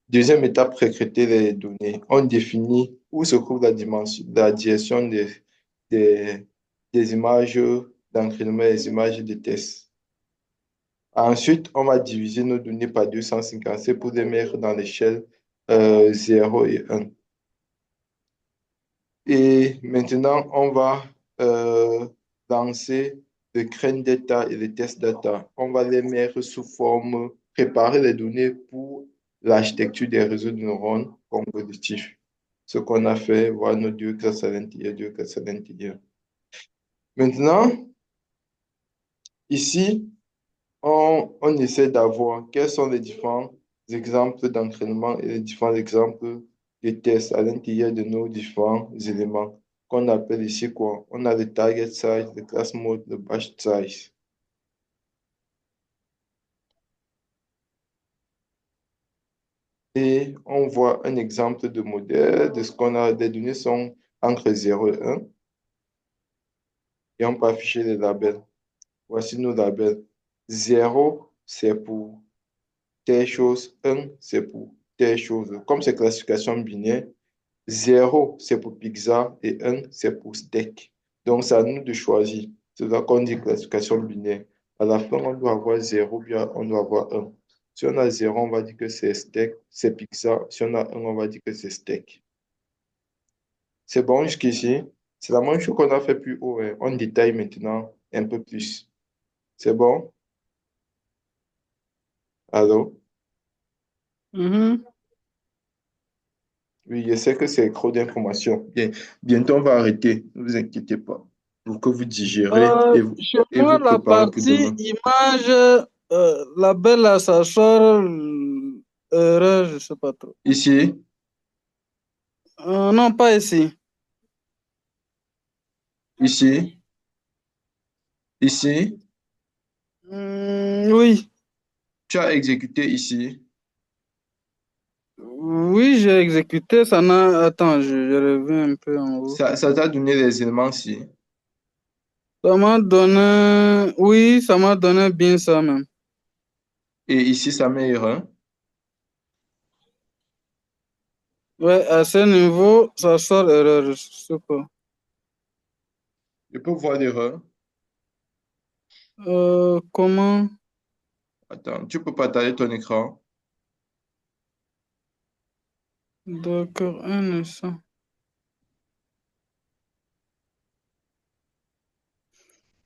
Speaker 1: Deuxième étape, recruter les données. On définit où se trouve la dimension, la direction des, des images d'entraînement et des images de test. Ensuite, on va diviser nos données par 257 pour les mettre dans l'échelle 0 et 1. Et maintenant, on va lancer le Crane Data et le Test Data. On va les mettre sous forme, préparer les données pour l'architecture des réseaux de neurones convolutifs. Ce qu'on a fait, voilà nos deux classes à l'intérieur, deux classes à l'intérieur. Maintenant, ici, on essaie d'avoir quels sont les différents exemples d'entraînement et les différents exemples de tests à l'intérieur de nos différents éléments qu'on appelle ici quoi? On a le target size, le class mode, le batch size. Et on voit un exemple de modèle de ce qu'on a. Les données sont entre 0 et 1. Et on peut afficher les labels. Voici nos labels. 0, c'est pour telle chose. 1, c'est pour telle chose. Comme c'est classification binaire, 0, c'est pour pizza et 1, c'est pour steak. Donc, c'est à nous de choisir. C'est là qu'on dit classification binaire. À la fin, on doit avoir 0, bien on doit avoir 1. Si on a 0, on va dire que c'est steak, c'est pizza. Si on a 1, on va dire que c'est steak. C'est bon jusqu'ici. C'est la même chose qu'on a fait plus haut, hein. On détaille maintenant un peu plus. C'est bon? Allô?
Speaker 2: Mhm.
Speaker 1: Oui, je sais que c'est trop d'informations. Bien, bientôt, on va arrêter. Ne vous inquiétez pas. Pour que vous digérez
Speaker 2: Chez
Speaker 1: et
Speaker 2: moi,
Speaker 1: vous
Speaker 2: la
Speaker 1: préparez pour
Speaker 2: partie
Speaker 1: demain.
Speaker 2: image, la belle, là, ça sort erreur, je sais pas trop.
Speaker 1: Ici,
Speaker 2: Non, pas ici.
Speaker 1: ici, ici.
Speaker 2: Oui,
Speaker 1: Tu as exécuté ici.
Speaker 2: oui, j'ai exécuté. Ça n'a. Attends, je reviens un peu en haut.
Speaker 1: Ça t'a donné les éléments ici.
Speaker 2: Ça m'a donné. Oui, ça m'a donné bien ça même.
Speaker 1: Et ici, ça met erreur.
Speaker 2: Ouais, à ce niveau, ça sort erreur, je sais pas.
Speaker 1: Je peux voir l'erreur.
Speaker 2: Comment?
Speaker 1: Attends, tu peux partager ton écran.
Speaker 2: D'accord, un instant.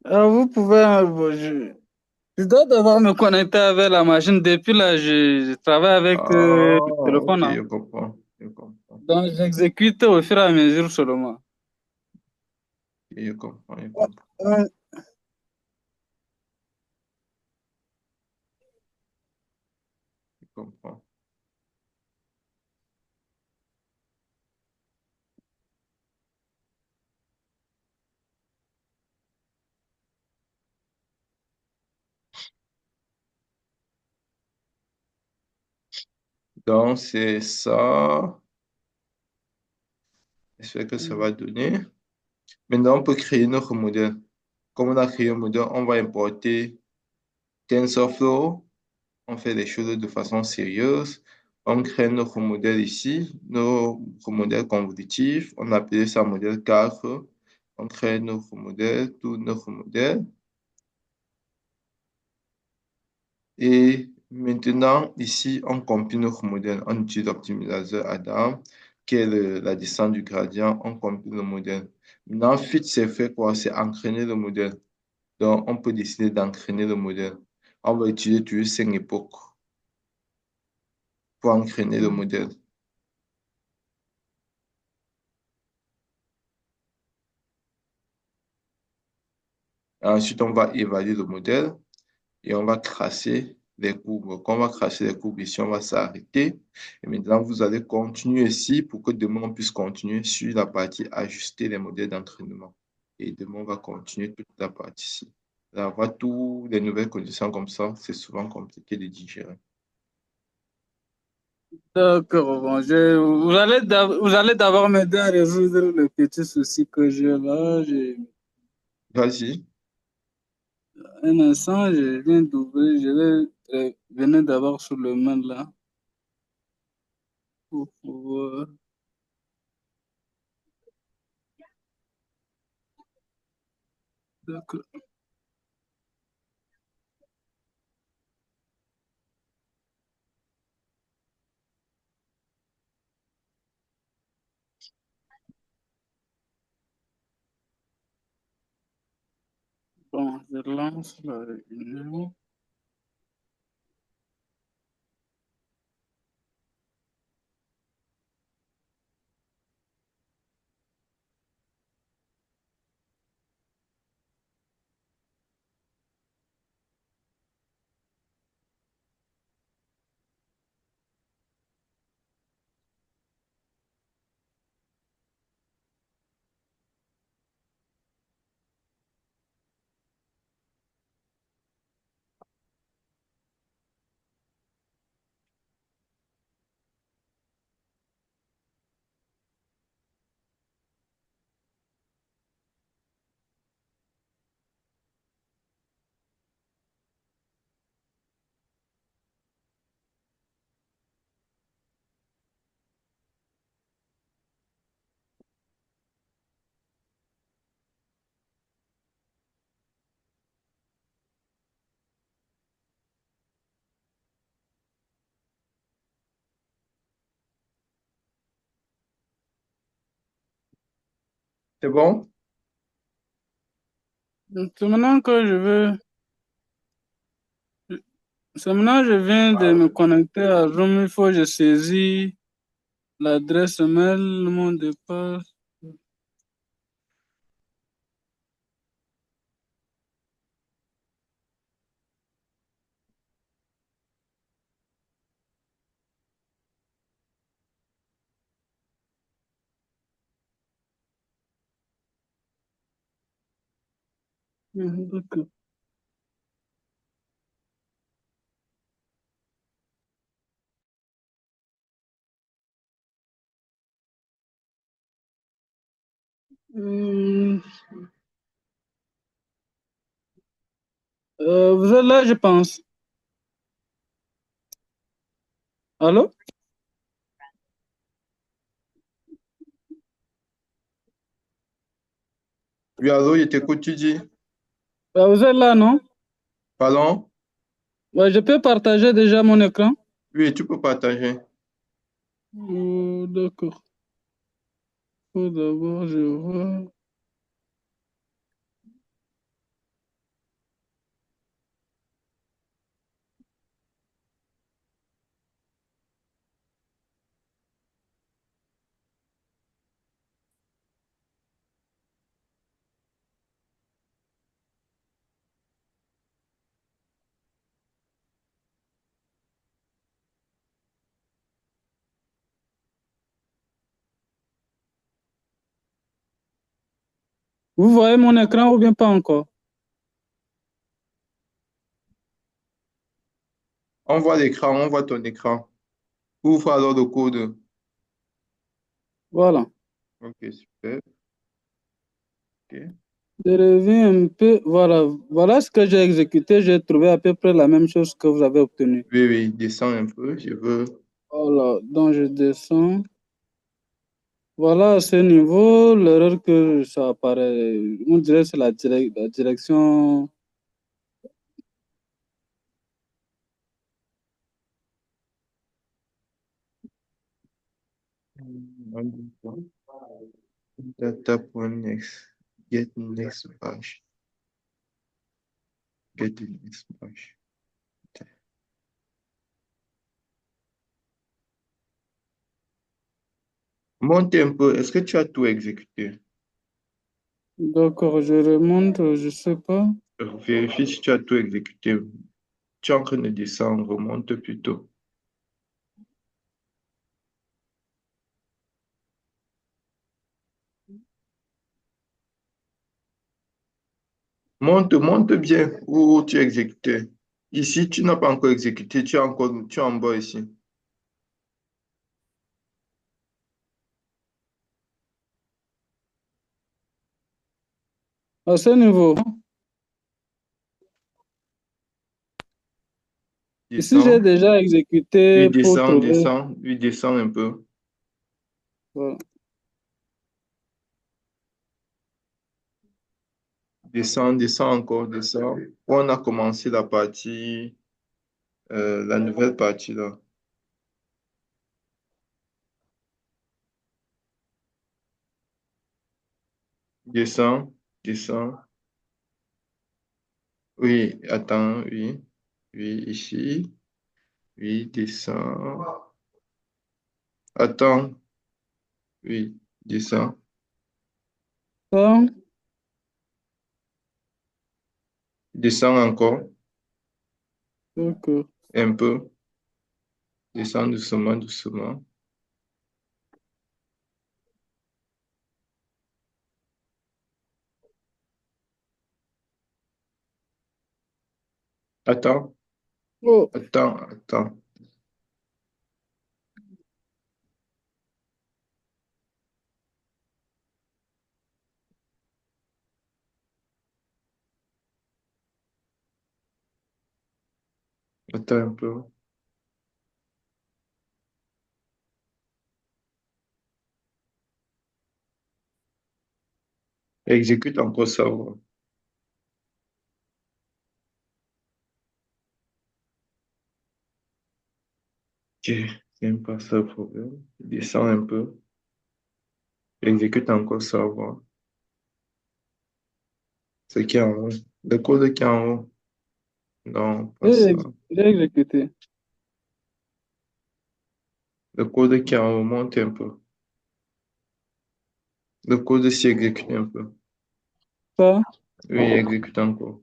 Speaker 2: Ah, vous pouvez. Je dois devoir me connecter avec la machine. Depuis là, je travaille avec
Speaker 1: Ah,
Speaker 2: le téléphone,
Speaker 1: ok,
Speaker 2: hein.
Speaker 1: je comprends. Je comprends.
Speaker 2: Donc, j'exécute au fur et à mesure seulement.
Speaker 1: Ok, je comprends, je comprends.
Speaker 2: Euh,
Speaker 1: Je comprends. Donc, c'est ça. J'espère que ça va donner. Maintenant, on peut créer notre modèle. Comme on a créé un modèle, on va importer TensorFlow. On fait les choses de façon sérieuse. On crée notre modèle ici, notre modèle convolutif. On appelle ça modèle 4. On crée notre modèle, tout notre modèle. Et maintenant, ici, on compile notre modèle. On utilise l'optimisateur Adam, qui est la descente du gradient. On compile le modèle. Maintenant, fit, c'est fait quoi? C'est entraîner le modèle. Donc, on peut décider d'entraîner le modèle. On va utiliser toujours 5 époques pour entraîner le modèle. Ensuite, on va évaluer le modèle et on va tracer les courbes. Quand on va tracer les courbes ici, on va s'arrêter. Et maintenant, vous allez continuer ici pour que demain, on puisse continuer sur la partie ajuster les modèles d'entraînement. Et demain, on va continuer toute la partie ici. Avoir toutes les nouvelles conditions comme ça, c'est souvent compliqué de digérer.
Speaker 2: D'accord, bon, vous allez d'abord m'aider à résoudre le petit souci que j'ai là.
Speaker 1: Vas-y.
Speaker 2: Un instant, je viens d'ouvrir. Je vais venir d'abord sur le mail là pour pouvoir. D'accord. Bon, je lance la réunion.
Speaker 1: C'est bon?
Speaker 2: C'est maintenant que je veux. C'est maintenant que je viens de me connecter à Zoom. Il faut que je saisis l'adresse mail, le mot de passe. D'accord. Hum, vous êtes là, je pense. Allô?
Speaker 1: Oui, allô, il t'écoute, tu dis?
Speaker 2: Vous êtes là, non?
Speaker 1: Pardon?
Speaker 2: Ouais, je peux partager déjà mon écran?
Speaker 1: Oui, tu peux partager.
Speaker 2: D'accord. Faut d'abord, je vois. Vous voyez mon écran ou bien pas encore?
Speaker 1: On voit l'écran, on voit ton écran. Ouvre alors le code.
Speaker 2: Voilà.
Speaker 1: Ok, super. Ok.
Speaker 2: Je reviens un peu. Voilà. Voilà ce que j'ai exécuté. J'ai trouvé à peu près la même chose que vous avez obtenu.
Speaker 1: Oui, oui, descends un peu. Je veux.
Speaker 2: Voilà. Donc, je descends. Voilà, à ce niveau, l'erreur que ça apparaît, on dirait que c'est la direction.
Speaker 1: Data.next. Get next page. Get the next page. Monte un peu. Est-ce que tu as tout exécuté?
Speaker 2: D'accord, je remonte, je sais pas.
Speaker 1: Vérifie si tu as tout exécuté. Tu es en train de descendre. Remonte plutôt. Monte, monte bien où tu as exécuté. Ici, tu n'as pas encore exécuté. Tu es en bas ici.
Speaker 2: À ce niveau, Ici, j'ai
Speaker 1: Descends.
Speaker 2: déjà
Speaker 1: Oui,
Speaker 2: exécuté pour
Speaker 1: descends,
Speaker 2: trouver.
Speaker 1: descends. Oui, descends un peu.
Speaker 2: Voilà.
Speaker 1: Descends, descends encore, descends. On a commencé la partie, la nouvelle partie là. Descends, descends. Oui, attends, oui. Oui, ici. Oui, descends. Attends, oui, descends.
Speaker 2: Ça,
Speaker 1: Descends encore
Speaker 2: d'accord.
Speaker 1: un peu. Descends doucement, doucement. Attends,
Speaker 2: Oh,
Speaker 1: attends, attends. Attends un peu. Exécute encore ça. Voilà. Ok, c'est pas ça le problème. Descends un peu. Exécute encore ça. Voilà. Ce qui est en haut. Le code qui est en haut. Non, pas ça.
Speaker 2: j'ai exécuté.
Speaker 1: Le code qui est en haut, monte un peu. Le code s'y exécute un peu.
Speaker 2: Ça,
Speaker 1: Oui, exécute encore.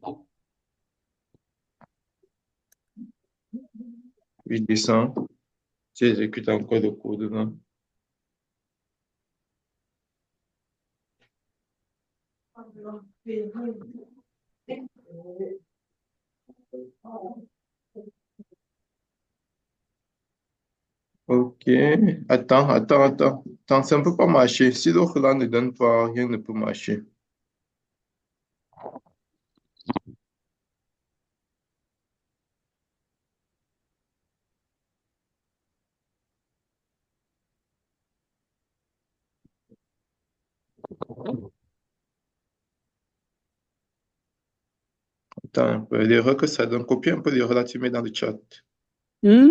Speaker 1: Oui, descends. Tu exécutes encore le code là. Ok. Attends, attends, attends. Attends, ça ne peut pas marcher. Si l'autre là ne donne pas, rien ne peut marcher. Attends un peu. L'erreur que ça donne. Copie un peu l'erreur là, tu mets dans le chat.
Speaker 2: hmm?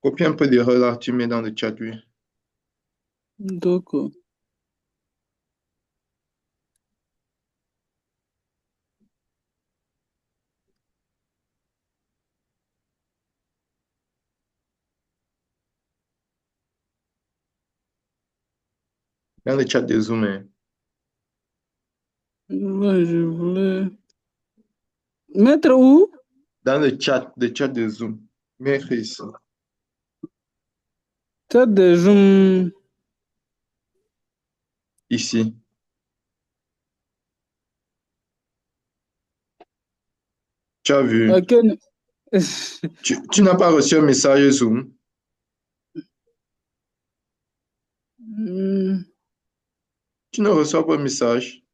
Speaker 1: Copie un peu l'erreur là, tu mets dans le chat, oui.
Speaker 2: D'accord.
Speaker 1: Dans le chat de Zoom, hein.
Speaker 2: Ouais, je voulais mettre où?
Speaker 1: Dans le chat de Zoom. Mets ici.
Speaker 2: Chat de Zoom.
Speaker 1: Ici. Tu as vu?
Speaker 2: Ok.
Speaker 1: Tu n'as pas reçu un message Zoom.
Speaker 2: Hmm.
Speaker 1: Tu ne reçois pas un message.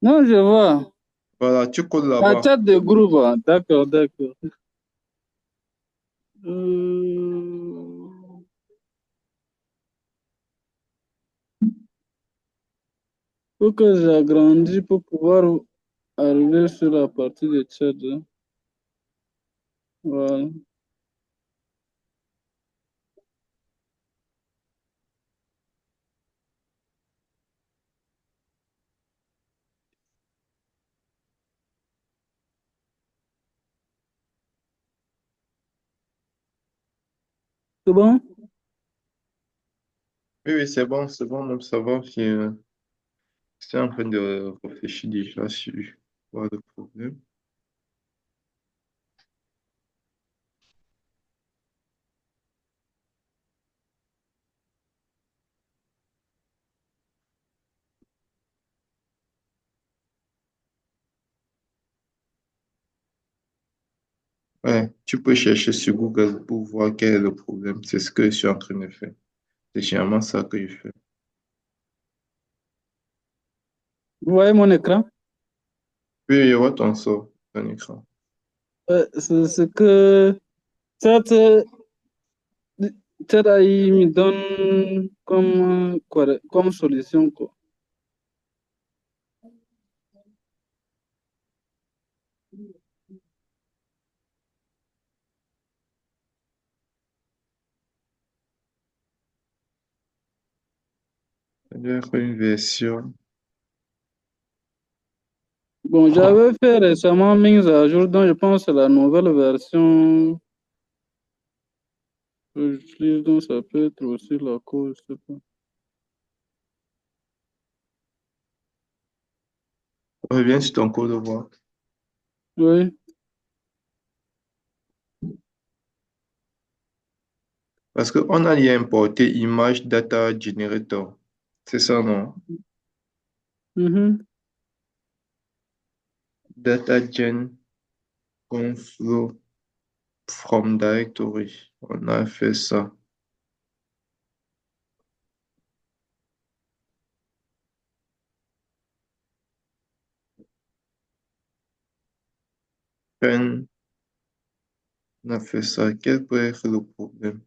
Speaker 2: Non, je vois.
Speaker 1: Voilà, tu codes
Speaker 2: La
Speaker 1: là-bas.
Speaker 2: chat de groupe, ah. D'accord, d'accord. Euh, faut que j'agrandisse pour pouvoir arriver sur la partie de chat, hein. Voilà. C'est bon?
Speaker 1: Oui, oui, c'est bon, même ça va. C'est en train de réfléchir déjà sur quoi le problème. Ouais, tu peux chercher sur Google pour voir quel est le problème. C'est ce que je suis en train de faire. C'est généralement ça que je fais.
Speaker 2: Vous voyez mon écran?
Speaker 1: Oui, oui, je vois ton sort, ton écran.
Speaker 2: C'est ce que cette, cette AI me donne comme, comme solution, quoi.
Speaker 1: Ça doit être une version.
Speaker 2: Bon, j'avais fait récemment mise à jour, donc je pense que c'est la nouvelle version que j'utilise, donc ça peut être aussi la cause, je sais pas.
Speaker 1: Reviens sur ton code de voix.
Speaker 2: Oui,
Speaker 1: Parce qu'on a y importé image data generator. C'est ça, non?
Speaker 2: mhm.
Speaker 1: Data gen conflow from directory. On a fait ça. Pen, on a fait ça. Quel peut être le problème?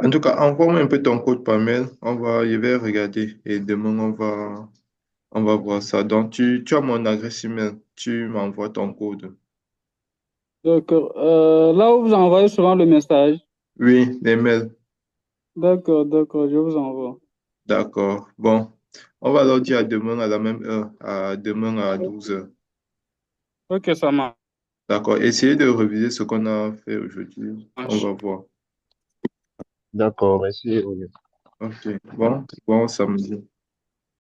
Speaker 1: En tout cas, envoie-moi un peu ton code par mail. Je vais regarder et demain, on va voir ça. Donc, tu as mon adresse email. Tu m'envoies ton code.
Speaker 2: D'accord. Là où vous envoyez souvent le message.
Speaker 1: Oui, les mails.
Speaker 2: D'accord, d'accord, je vous envoie.
Speaker 1: D'accord. Bon, on va leur dire à demain à la même heure. À demain à 12 heures.
Speaker 2: Ok, ça
Speaker 1: D'accord. Essayez de réviser ce qu'on a fait aujourd'hui. On
Speaker 2: marche.
Speaker 1: va voir.
Speaker 3: D'accord, merci.
Speaker 1: Ok. Bon, bon samedi.